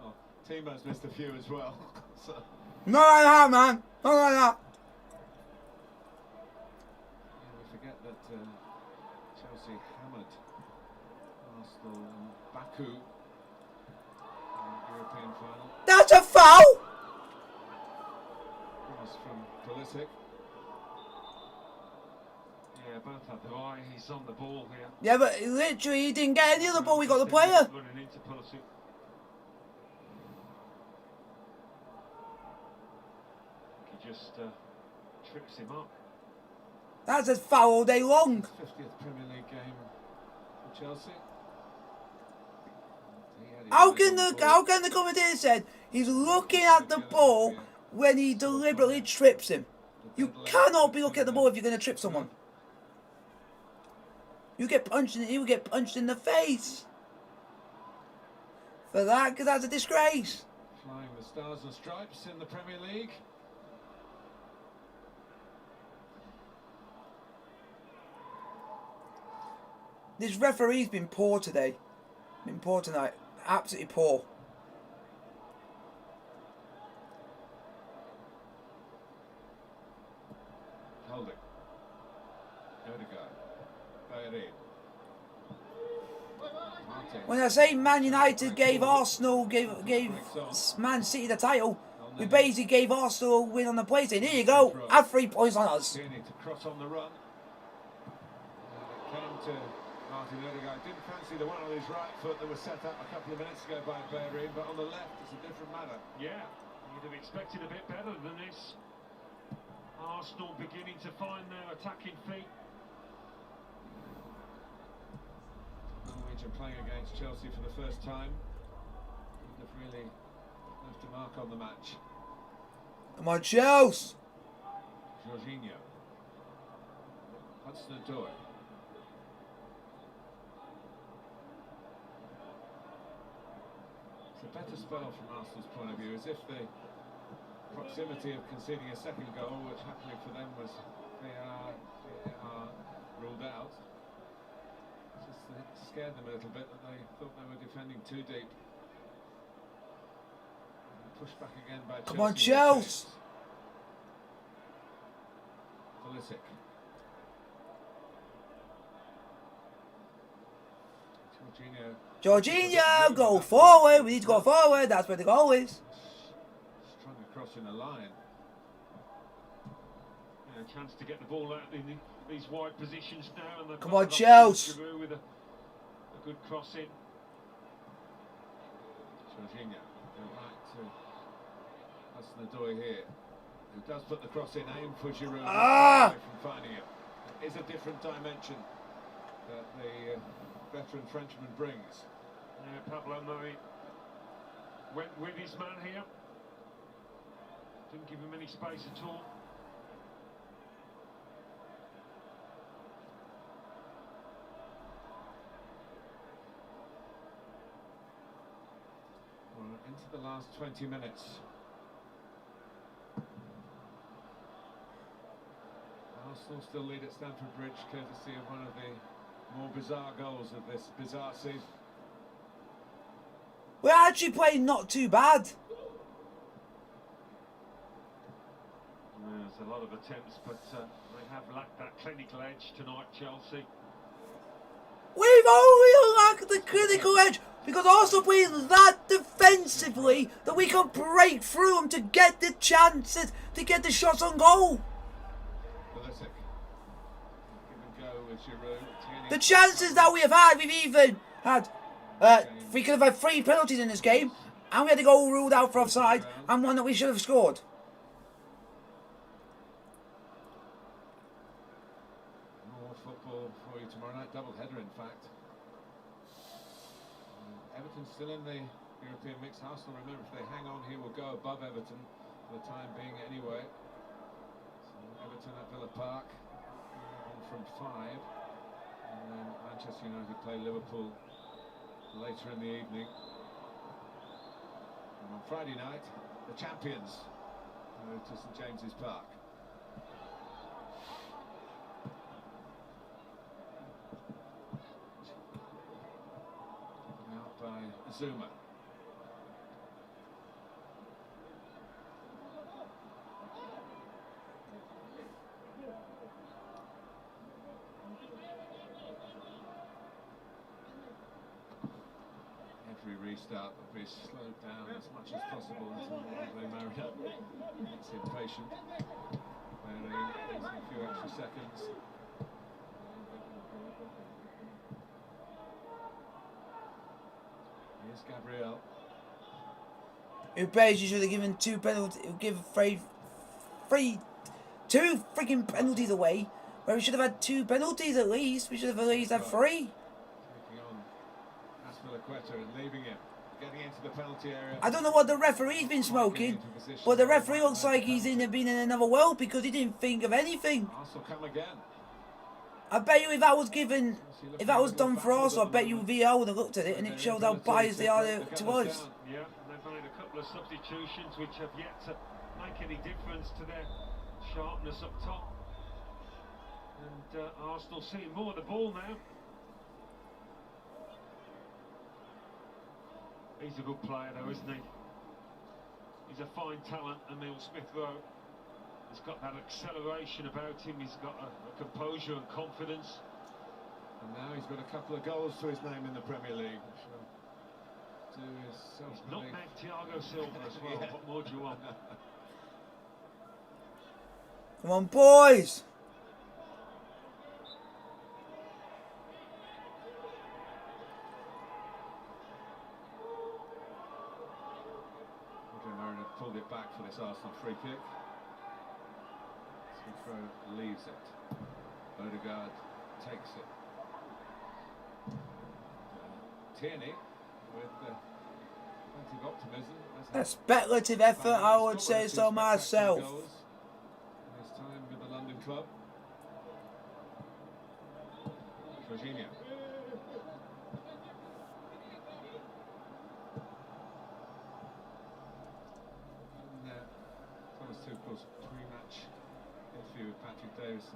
Oh, Timo's missed a few as well. So, Not like that, man. Not like that. yeah, we forget that Chelsea hammered Arsenal and Baku in the European final. That's a foul! Cross from Pulisic. Yeah, both had their eye. He's on the ball here. Yeah, but literally he didn't get any of the ball. We got the player. Running into Pulisic. He just trips him up. That's a foul all day long. 50th Premier League game for Chelsea. How can the commentator said he's looking at the ball when he deliberately trips him? You cannot be looking at the ball if you're going to trip someone. You get punched. He will get punched in the face for that, because that's a disgrace. Flying the stars and stripes in the Premier League. This referee's been poor today. Been poor tonight. Absolutely poor. Holding. Odegaard. Bayern. When I say Man United gave Arsenal, gave Man City the title, we basically gave Arsenal a win on the play. Saying, here you go, have 3 points on us. Tierney to cross on the run. It came to Martin Odegaard. Didn't fancy the one on his right foot that was set up a couple of minutes ago by Bayern, but on the left it's a different matter. Yeah, you'd have expected a bit better than this. Arsenal beginning to find their attacking feet. Norwegian playing against Chelsea for the first time. Would have really left a mark on the match. Come on, Chelsea. Jorginho. Hudson-Odoi. It's a better spell from Arsenal's point of view, as if the proximity of conceding a second goal, which happily for them was VAR ruled out. scared them a little bit, that they thought they were defending too deep. Pushed back again by Chelsea. Come on, Chelsea! Pulisic. Jorginho, go forward. We need to go forward. That's where the goal is. Trying to cross in a line. Yeah, a chance to get the ball out in these wide positions now. And come on, Chelsea. With a good cross in. Jorginho, go back to Hudson-Odoi here, who does put the cross in, aim for Giroud. From finding it. It is a different dimension that the veteran Frenchman brings. Yeah, Pablo Murray went with his man here. Didn't give him any space at all. Well, into the last 20 minutes. Arsenal still lead at Stamford Bridge, courtesy of one of the more bizarre goals of this bizarre season. We're actually playing not too bad. There's a lot of attempts, but they have lacked that clinical edge tonight, Chelsea. We've only lacked the clinical edge because Arsenal playing that defensively that we can break through them to get the chances, to get the shots on goal. Pulisic. Give and go with Giroud. The chances that we have had, we've even had, we could have had 3 penalties in this game, and we had to go ruled out for offside, and one that we should have scored. More football for you tomorrow night, double header in fact. Everton still in the European mix. Arsenal, remember, if they hang on here, will go above Everton for the time being anyway. So Everton at Villa Park, on from 5. And then Manchester United play Liverpool later in the evening. And on Friday night, the champions go to St James's Park. Out by Zuma. Every restart will be slowed down as much as possible until they marry up. It's impatient. They're a few extra seconds. Here's Gabriel. Who basically should have given 2 penalties, give 2 freaking penalties away, where we should have had 2 penalties at least. We should have at least had 3. Taking on Aspilicueta and leaving him, getting into the penalty area. I don't know what the referee's been smoking, but the referee looks like he's been in another world because he didn't think of anything. Arsenal come again. I bet you if that was done for us, I bet you VAR would have looked at it and it shows how biased they are to us. Yeah, and they've made a couple of substitutions which have yet to make any difference to their sharpness up top. And Arsenal seeing more of the ball now. He's a good player though, isn't he? He's a fine talent, Emile Smith-Rowe. He's got that acceleration about him, he's got a composure and confidence. And now he's got a couple of goals to his name in the Premier League. He's not named Thiago Silva as well, Yeah. what more do you want? Come on, boys! Mariner pulled it back for this Arsenal free kick. Smith-Rowe leaves it. Odegaard takes it. Tierney with plenty of optimism. A speculative effort, I would say so myself. This time with the London club. Jorginho. Thomas Tuchel's pre-match interview with Patrick Davis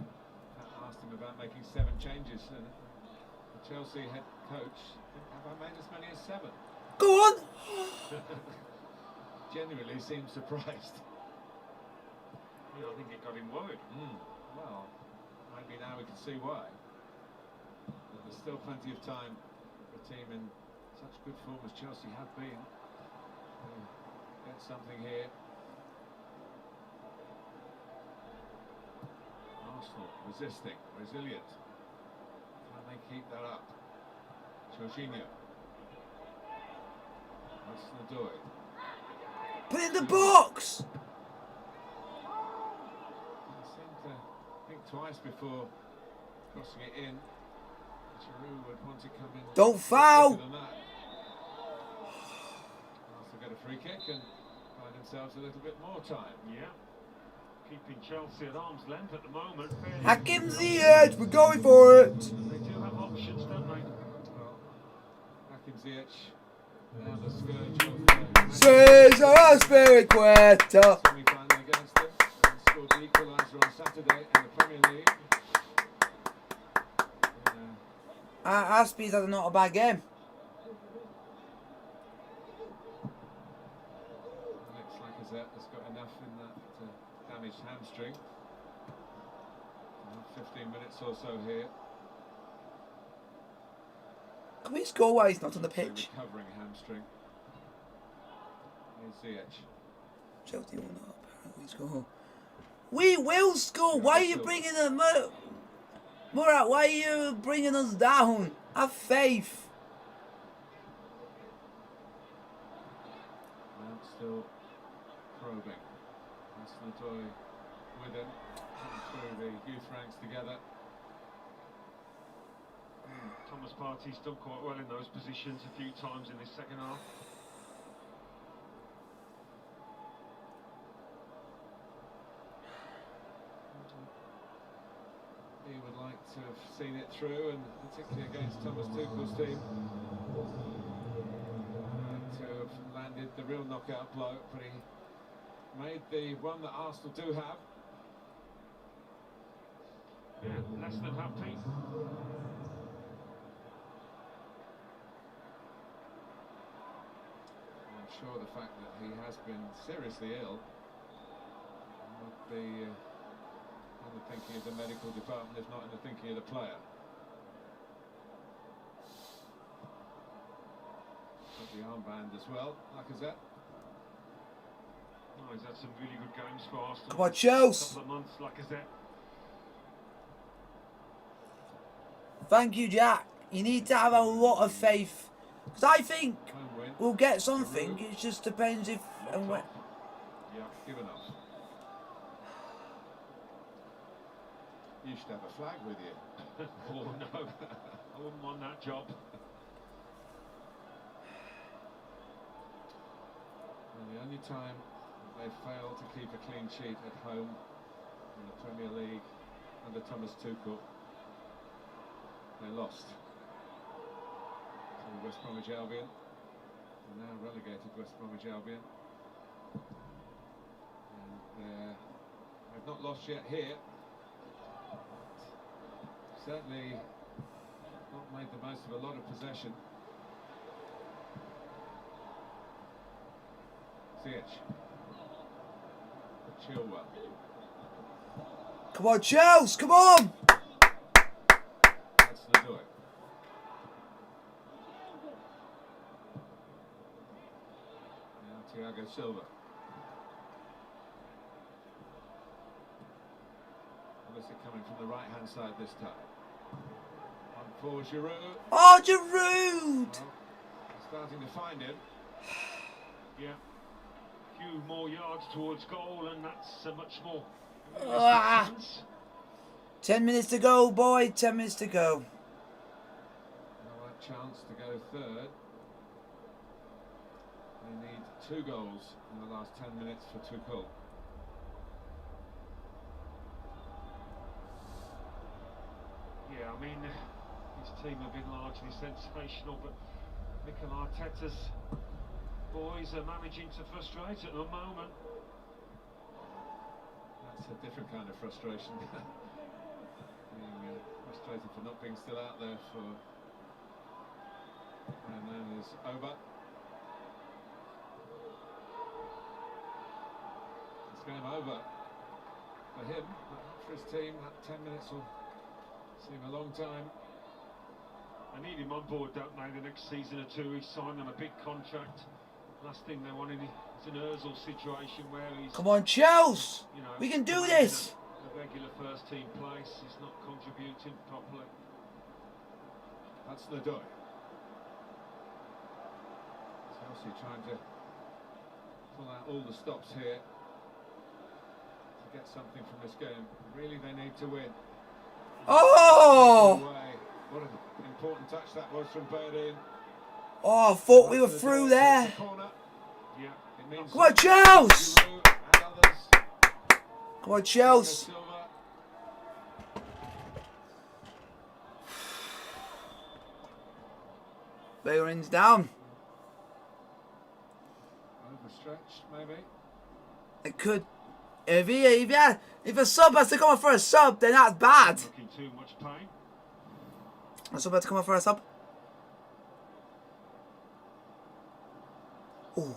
asked him about making 7 changes. And the Chelsea head coach, have I made as many as 7? Go on. Genuinely seems surprised. Yeah, I think it got him worried. Well, maybe now we can see why. But there's still plenty of time for a team in such good form as Chelsea have been to get something here. Arsenal resisting, resilient. Can they keep that up? Jorginho. Hudson-Odoi. Put it in the box. He seemed to think twice before crossing it in. Giroud would want to come in. Don't foul. Than that. Arsenal get a free kick and find themselves a little bit more time. Yeah. Keeping Chelsea at arm's length at the moment. Hakim Ziyech, we're going for it. They do have options, don't they? Well, Hakim Ziyech, now the scourge of Cesar Aspiricueta. semi-final against them, and scored the equaliser on Saturday in the Premier League. Aspie's had not a bad game. Looks like Lacazette has got enough in that damaged hamstring. 15 minutes or so here. Can we score while he's not on the pitch? Recovering hamstring. Here's Ziyech. Chelsea will not apparently score. We will score. Why are you bringing them up? Murat, why are you bringing us down? Have faith. Mount still probing. Hudson-Odoi with him. Through the youth ranks together. Thomas Partey's done quite well in those positions a few times in this second half. He would like to have seen it through, and particularly against Thomas Tuchel's team, to have landed the real knockout blow, but he made the one that Arsenal do have. Yeah, less than happy. I'm sure the fact that he has been seriously ill would be in the thinking of the medical department, if not in the thinking of the player. Got the armband as well, Lacazette. Oh, he's had some really good games for Arsenal. Come on, Chelsea. Couple of months, Lacazette. Thank you, Jack. You need to have a lot of faith. Because I think Home win. we'll get something. It just depends if and when. Yeah, given up. You should have a flag with you. Oh no, I wouldn't want that job. And the only time they failed to keep a clean sheet at home in the Premier League under Thomas Tuchel, they lost to West Bromwich Albion, and now relegated West Bromwich Albion, and they've not lost yet here. Certainly not made the most of a lot of possession. Ziyech. Chilwell. Come on, Chelsea. Come on. Hudson-Odoi. Now Thiago Silva. Obviously coming from the right-hand side this time. On for Giroud. Oh, Giroud. Well, starting to find him. Yeah, a few more yards towards goal, and that's much more. Ah. 10 minutes to go, boy. 10 minutes to go. Now a chance to go third. They need 2 goals in the last 10 minutes for Tuchel. Yeah, I mean, his team have been largely sensational, but Mikel Arteta's boys are managing to frustrate at the moment. That's a different kind of frustration. Being frustrated for not being still out there for is over. It's game over for him, but for his team, that 10 minutes will seem a long time. I need him on board, don't they, the next season or two. He's signed on a big contract. Last thing they wanted is an Ozil situation where he's... Come on, Chelsea! You know, We can do this! A regular first team place. He's not contributing properly. That's Nadoy. Chelsea trying to pull out all the stops here to get something from this game. Really, they need to win. Oh! What an important touch that was from Berdine. Oh, I thought we were through there. Yeah, it means Come on, Chelsea! and others. Come on, Chelsea! Bailin's down. Overstretched, maybe. It could. If a sub has to come on for a sub, then that's bad. Looking too much pain. A sub has to come on for a sub. Ooh.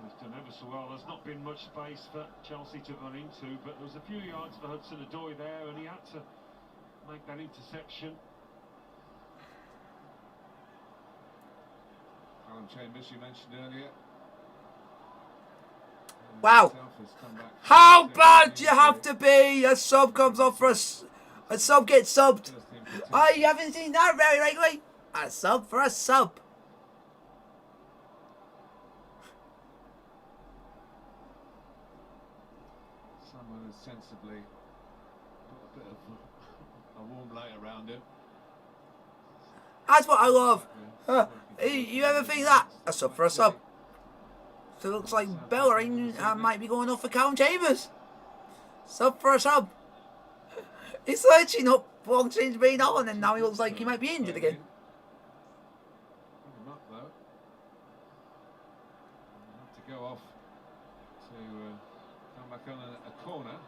He's done ever so well. There's not been much space for Chelsea to run into, but there was a few yards for Hudson-Odoi there, and he had to make that interception. Alan Chambers, you mentioned earlier. Wow. How bad do you have to be? A sub comes off for a sub gets subbed. Oh, you haven't seen that very regularly? A sub for a sub. Someone has sensibly put a bit of a warm light around him. That's what I love. You ever think that? A sub for a sub. So it looks like Bellerin might be going off for Callum Chambers. Sub for a sub. He's searching up long since being on, and now he looks like he might be injured again. Him up though. Have to go off to come back on a corner.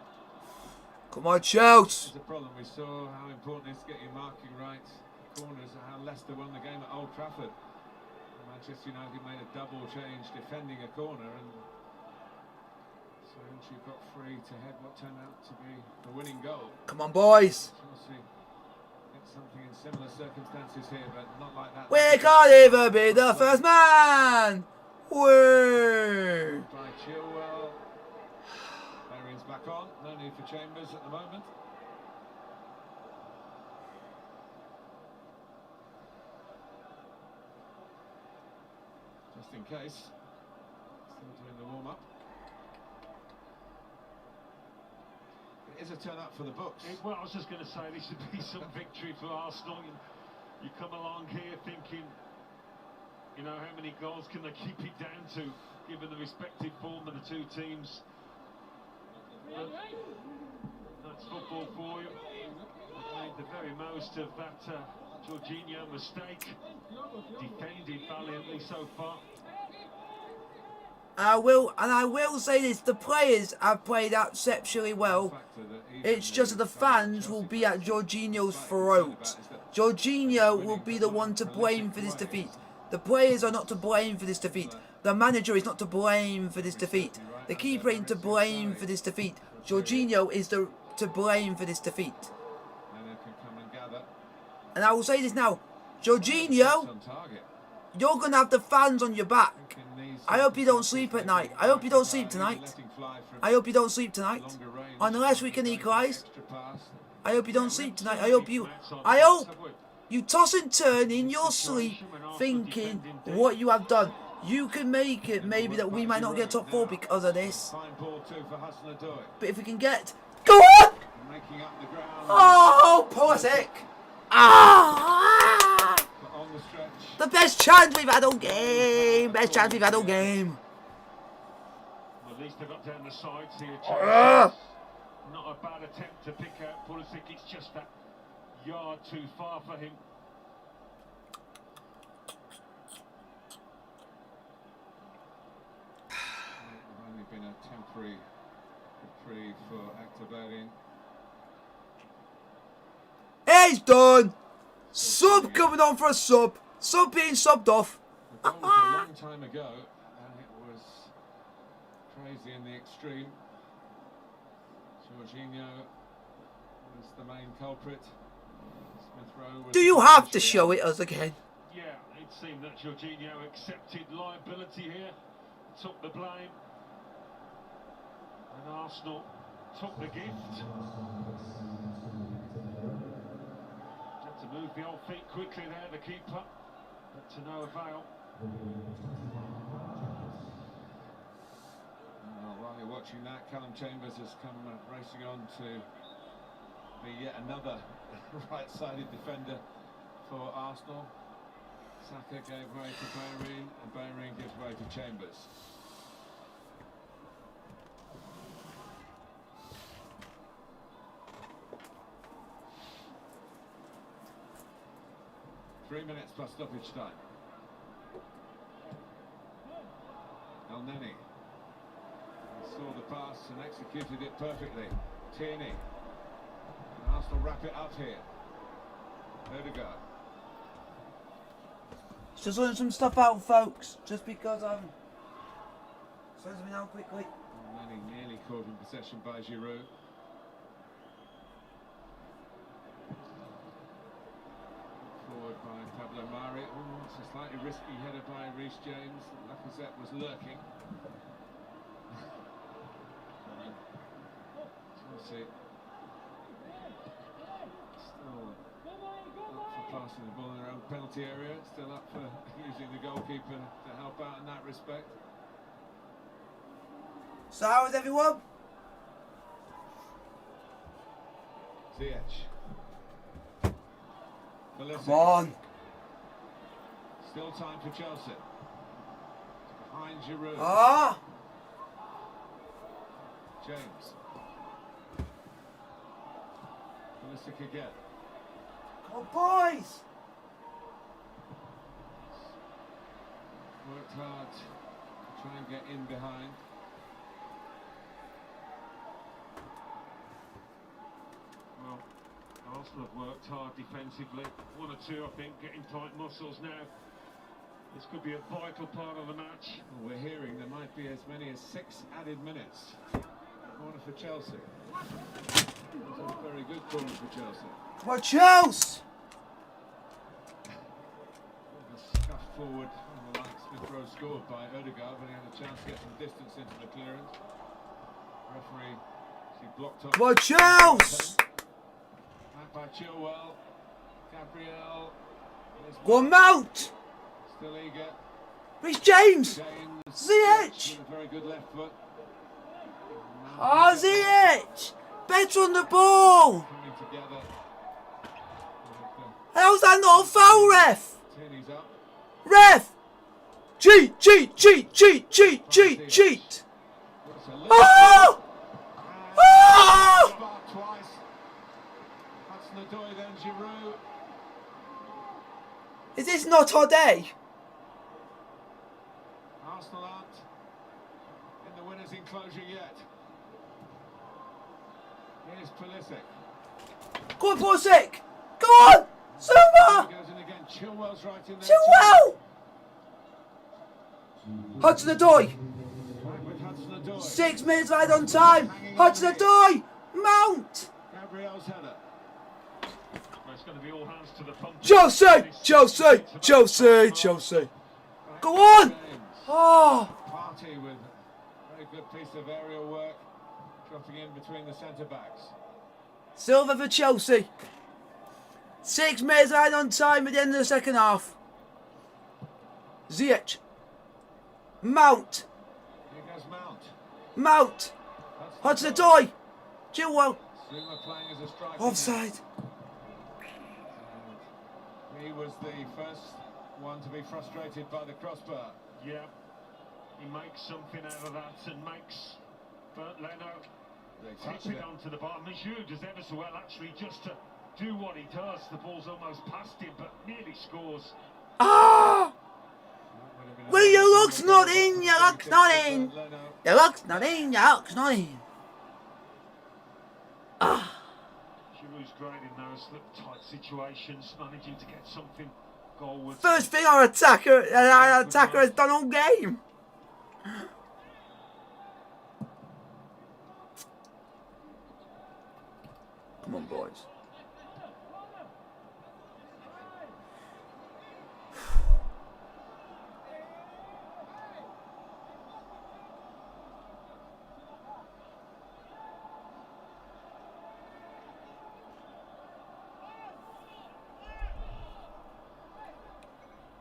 Come on, Chelsea. There's a problem. We saw how important it is to get your marking right. Corners, how Leicester won the game at Old Trafford. Manchester United made a double change defending a corner, and so she got free to head what turned out to be the winning goal. Come on, boys. Chelsea get something in similar circumstances here, but not like that. We can't even be the first man. Woo. By Chilwell. Bellerin's back on. No need for Chambers at the moment. Just in case. Still doing the warm-up. It is a turn up for the books. Well, I was just going to say this should be some victory for Arsenal. You come along here thinking, you know, how many goals can they keep it down to, given the respective form of the two teams. But that's football for you. They've made the very most of that Jorginho mistake. Defended valiantly so far. I will say this: the players have played exceptionally well. It's just that the fans will be at Jorginho's throat. Jorginho will be the one to blame for this defeat. The players are not to blame for this defeat. The manager is not to blame for this defeat. The keeper ain't to blame for this defeat. Jorginho is to blame for this defeat. And I will say this now: Jorginho, you're going to have the fans on your back. I hope you don't sleep at night. I hope you don't sleep tonight. I hope you don't sleep tonight. Unless we can equalise. I hope you don't sleep tonight. I hope you toss and turn in your sleep thinking what you have done. You can make it maybe that we might not get top 4 because of this. But if we can get... Go on! Oh, Pulisic! Ah! The best chance we've had all game. Best chance we've had all game. Well, at least they got down the sides here. Not a bad attempt to pick out Pulisic. It's just that yard too far for him. Only been a temporary reprieve for Hector Bellerin. He's done. Sub coming on for a sub. Sub being subbed off. The goal was a long time ago, and it was crazy in the extreme. Jorginho was the main culprit. Smith Rowe was Do you have to show it us again? Yeah, it seemed that Jorginho accepted liability here, took the blame, and Arsenal took the gift. Had to move the old feet quickly there, the keeper, but to no avail. Well, while you're watching that, Callum Chambers has come racing on to be yet another right-sided defender for Arsenal. Saka gave way to Bayern, and Bayern gives way to Chambers. Three minutes plus stoppage time. El Neni saw the pass and executed it perfectly. Tierney. And Arsenal wrap it up here. Odegaard. Just sorting some stuff out, folks. Just because I'm sorting something out quickly. El Neni nearly caught in possession by Giroud. Forward by Pablo Mari. Oh, it's a slightly risky header by Reece James. Lacazette was lurking. Chelsea still up for passing the ball in their own penalty area. Still up for using the goalkeeper to help out in that respect. So how is everyone? Ziyech. Come on. Still time for Chelsea. Behind Giroud. Ah! James. Pulisic again. Come on, boys! Worked hard to try and get in behind. Well, Arsenal have worked hard defensively. One or two, I think, getting tight muscles now. This could be a vital part of the match. Well, we're hearing there might be as many as 6 added minutes. Corner for Chelsea. That's a very good corner for Chelsea. Come on, Chelsea! A scuff forward on the line. Smith Rowe scored by Odegaard, but he had a chance to get some distance into the clearance. Referee, he blocked up. Come on, Chelsea! Back by Chilwell. Gabriel. Go on, Mount! Still eager. Reece James! Ziyech! With a very good left foot. Oh, Ziyech! Better on the ball! Coming together. How's that not a foul, ref? Tierney's up. Ref! Cheat, cheat, cheat, cheat, cheat, cheat, cheat! Oh! Oh! Sparked twice. Hudson-Odoi, then Giroud. Is this not our day? Arsenal aren't in the winner's enclosure yet. Here's Pulisic. Go on, Pulisic! Go on! Silva! He goes in again. Chilwell's right in there. Chilwell! Hudson-Odoi! Back with Hudson-Odoi. 6 minutes right on time! Hudson-Odoi! Mount! Gabriel's header. Well, it's going to be all hands to the pump. Chelsea! Chelsea! Chelsea! Chelsea! Go on! James. Oh! Party with a very good piece of aerial work. Dropping in between the centre-backs. Silva for Chelsea. 6 minutes right on time at the end of the second half. Ziyech. Mount. Here goes Mount. Mount. Hudson-Odoi. Chilwell. Zuma playing as a striker. Offside. And he was the first one to be frustrated by the crossbar. Yeah, he makes something out of that and makes Bernd Leno tip it onto the bottom. Giroud does ever so well actually just to do what he does. The ball's almost past him but nearly scores. Ah! Well, your luck's not in, your luck's not in. Your luck's not in, your luck's not in. Ah! Giroud's great in those little tight situations, managing to get something goalwards. First thing our attacker has done all game. Come on, boys.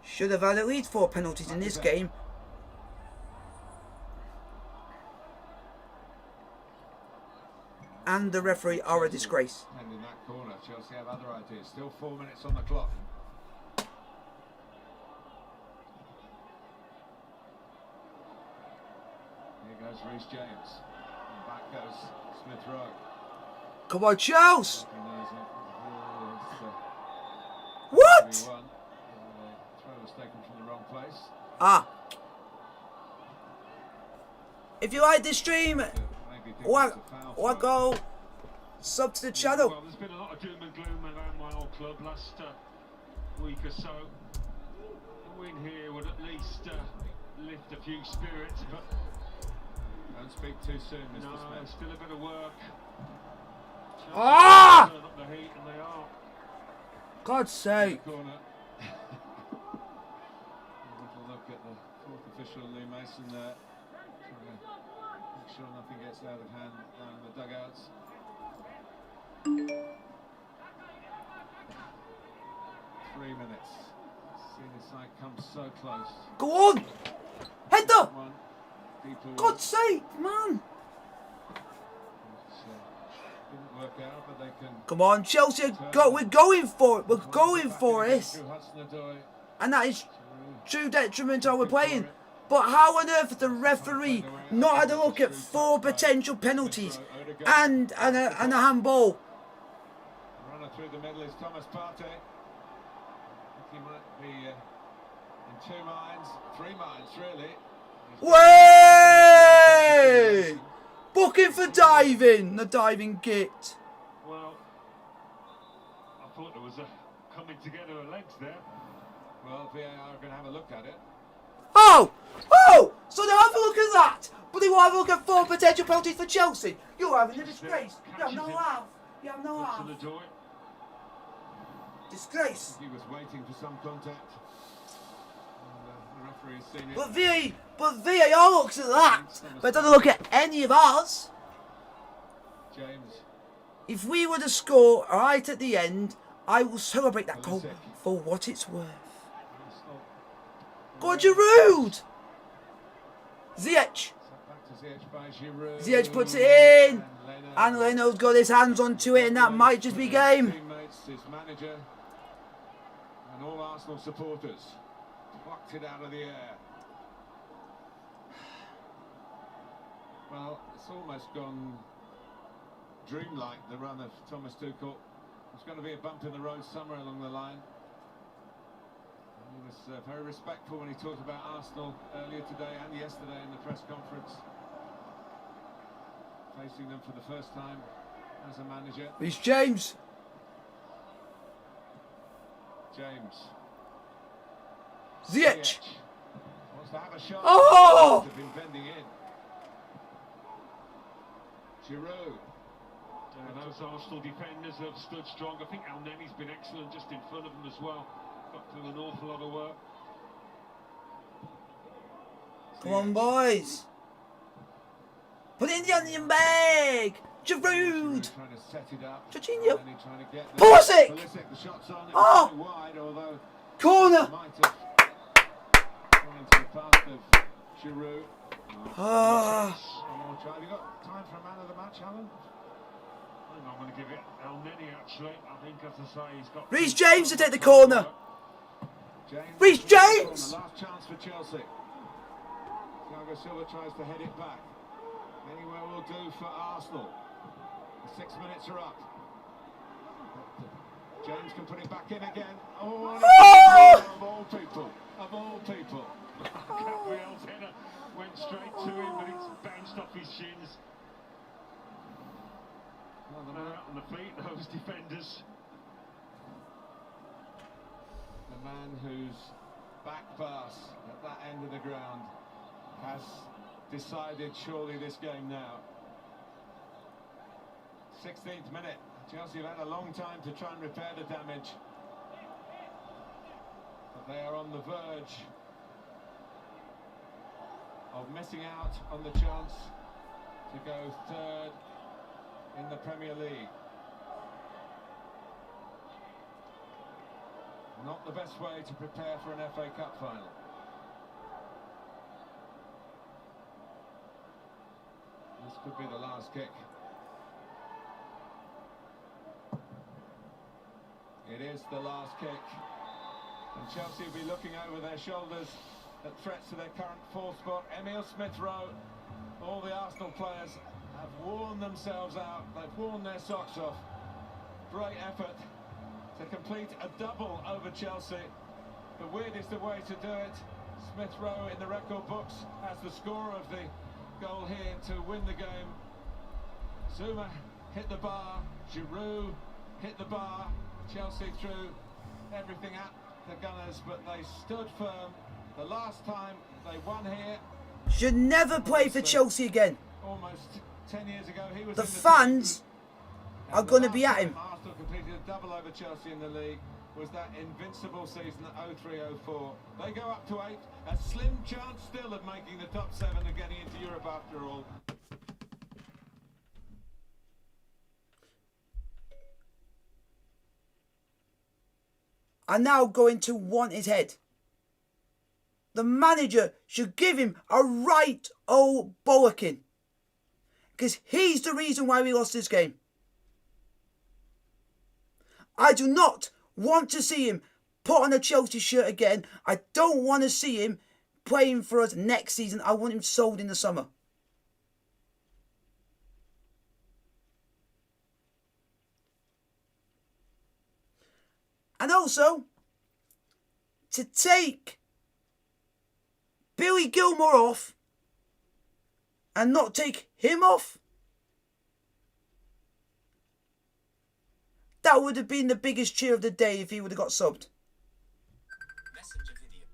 Should have had at least 4 penalties in this game. And the referee are a disgrace. And in that corner, Chelsea have other ideas. Still 4 minutes on the clock. Here goes Reece James. And back goes Smith Rowe. Come on, Chelsea! What? What? Throw was taken from the wrong place. Ah. If you like this stream, what go sub to the channel. Well, there's been a lot of doom and gloom around my old club last week or so. A win here would at least lift a few spirits, but Don't speak too soon, Mr. no, Smith. still a bit of work. Chelsea Ah! turn up the heat, and they are. God's sake. Corner. A little look at the fourth official, Lee Mason there. Trying to make sure nothing gets out of hand down in the dugouts. 3 minutes. Seen the side come so close. Go on! Header! One deeper one. God's sake, man! Didn't work out, but they can. Come on, Chelsea, we're going for it. We're going for it. And that is true detriment to how we're playing. But how on earth has the referee not had a look at 4 potential penalties and a handball? Runner through the middle is Thomas Partey. He might be in 2 minds, 3 minds really. Way! Booking for diving, the diving git. Well, I thought there was a coming together of legs there. Well, VAR are going to have a look at it. Oh! Oh! So they'll have a look at that, but they won't have a look at 4 potential penalties for Chelsea. You're having a disgrace. You have no laugh. You have no laugh. Disgrace. He was waiting for some contact. The referee has seen it. But VAR looks at that, but it doesn't look at any of ours. James. If we were to score right at the end, I will celebrate that goal for what it's worth. God, you're rude! Ziyech. Ziyech puts it in. And Leno's got his hands onto it, and that might just be game. His manager and all Arsenal supporters plucked it out of the air. Well, it's almost gone dreamlike, the run of Thomas Tuchel. There's going to be a bump in the road somewhere along the line. He was very respectful when he talked about Arsenal earlier today and yesterday in the press conference. Facing them for the first time as a manager. Reece James. James. Ziyech. Wants to have a shot. Oh! They've been bending in. Giroud. Those Arsenal defenders have stood strong. I think Elneny's been excellent just in front of them as well. Got through an awful lot of work. Come on, boys. Put it in the onion bag. Giroud. Jorginho. Pulisic. Oh. Corner. Ah. Have you got time for a man of the match, Alan? I think I'm going to give it Elneny actually. I think, as I say, he's got. Reece James to take the corner. Reece James. The last chance for Chelsea. Thiago Silva tries to head it back. Anywhere will do for Arsenal. The 6 minutes are up. James can put it back in again. Oh! Of all people. Of all people. Gabriel's header went straight to him, but it's bounced off his shins. Oh, Well, they're not on the feet, those defenders. The man whose back pass at that end of the ground has decided surely this game now. 16th minute. Chelsea have had a long time to try and repair the damage. But they are on the verge of missing out on the chance to go third in the Premier League. Not the best way to prepare for an FA Cup final. This could be the last kick. It is the last kick. And Chelsea will be looking over their shoulders at threats to their current fourth spot. Emile Smith-Rowe, all the Arsenal players have worn themselves out. They've worn their socks off. Great effort to complete a double over Chelsea. The weirdest way to do it. Smith-Rowe in the record books as the scorer of the goal here to win the game. Zuma hit the bar. Giroud hit the bar. Chelsea threw everything at the Gunners, but they stood firm. The last time they won here. Should never play for Chelsea again. Almost 10 years ago, he was the in the fans team. are going to be at him. Arsenal completed a double over Chelsea in the league. Was that invincible season at 03-04. They go up to 8. A slim chance still of making the top 7 and getting into Europe after all. Are now going to want his head. The manager should give him a right old bollocking. Because he's the reason why we lost this game. I do not want to see him put on a Chelsea shirt again. I don't want to see him playing for us next season. I want him sold in the summer. And also, to take Billy Gilmore off and not take him off, that would have been the biggest cheer of the day if he would have got subbed. Messenger video.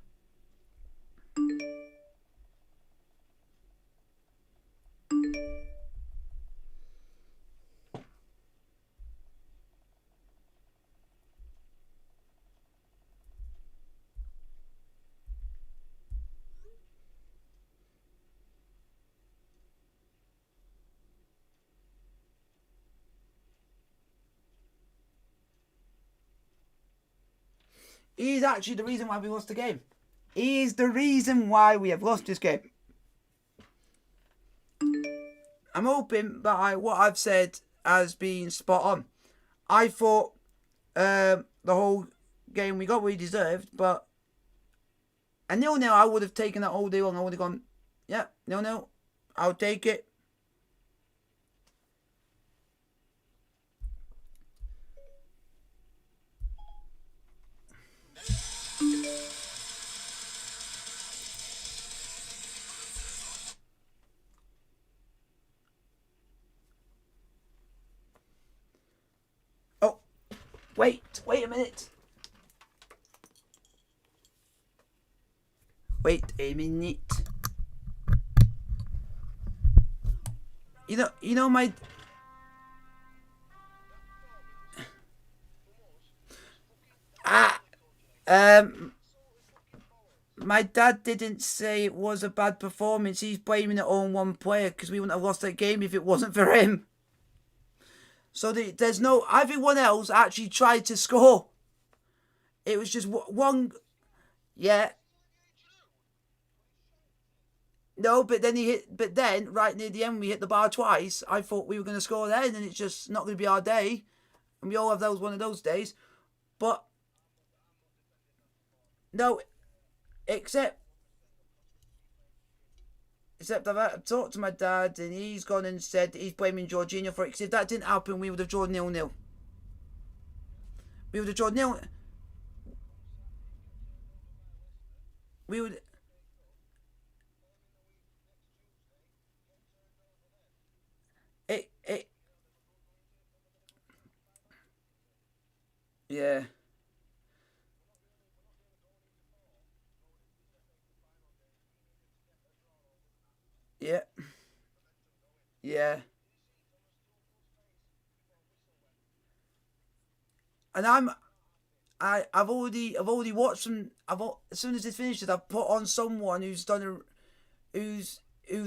He is actually the reason why we lost the game. He is the reason why we have lost this game. I'm hoping that what I've said has been spot on. I thought the whole game we got what we deserved, but a 0-0 I would have taken that all day long. I would have gone, yeah, 0-0, I'll take it. Wait a minute. Wait a minute. You know my my dad didn't say it was a bad performance. He's blaming it on one player because we wouldn't have lost that game if it wasn't for him. So there's no... Everyone else actually tried to score. It was just one... Yeah. No, but then right near the end, we hit the bar twice. I thought we were going to score then, and it's just not going to be our day. And we all have one of those days. But... No. Except I've talked to my dad and he's gone and said he's blaming Jorginho for it. Because if that didn't happen, we would have drawn 0-0. We would have drawn 0. We would... Yeah. Yeah. Yeah. And I've already watched some. As soon as it finishes, I've put on someone who's done who's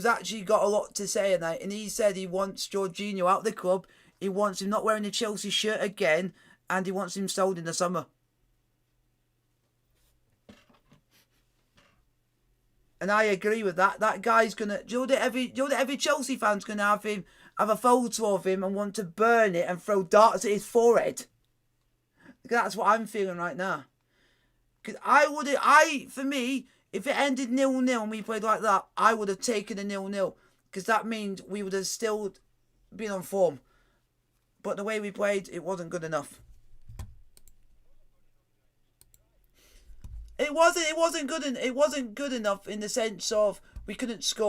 actually got a lot to say, and he said he wants Jorginho out of the club. He wants him not wearing the Chelsea shirt again, and he wants him sold in the summer. And I agree with that. That guy's gonna. Do you know that every Chelsea fan's gonna have a photo of him and want to burn it and throw darts at his forehead. That's what I'm feeling right now. Because for me, if it ended 0-0 and we played like that, I would have taken a 0-0. Because that means we would have still been on form. But the way we played, it wasn't good enough. It wasn't good enough in the sense of we couldn't score.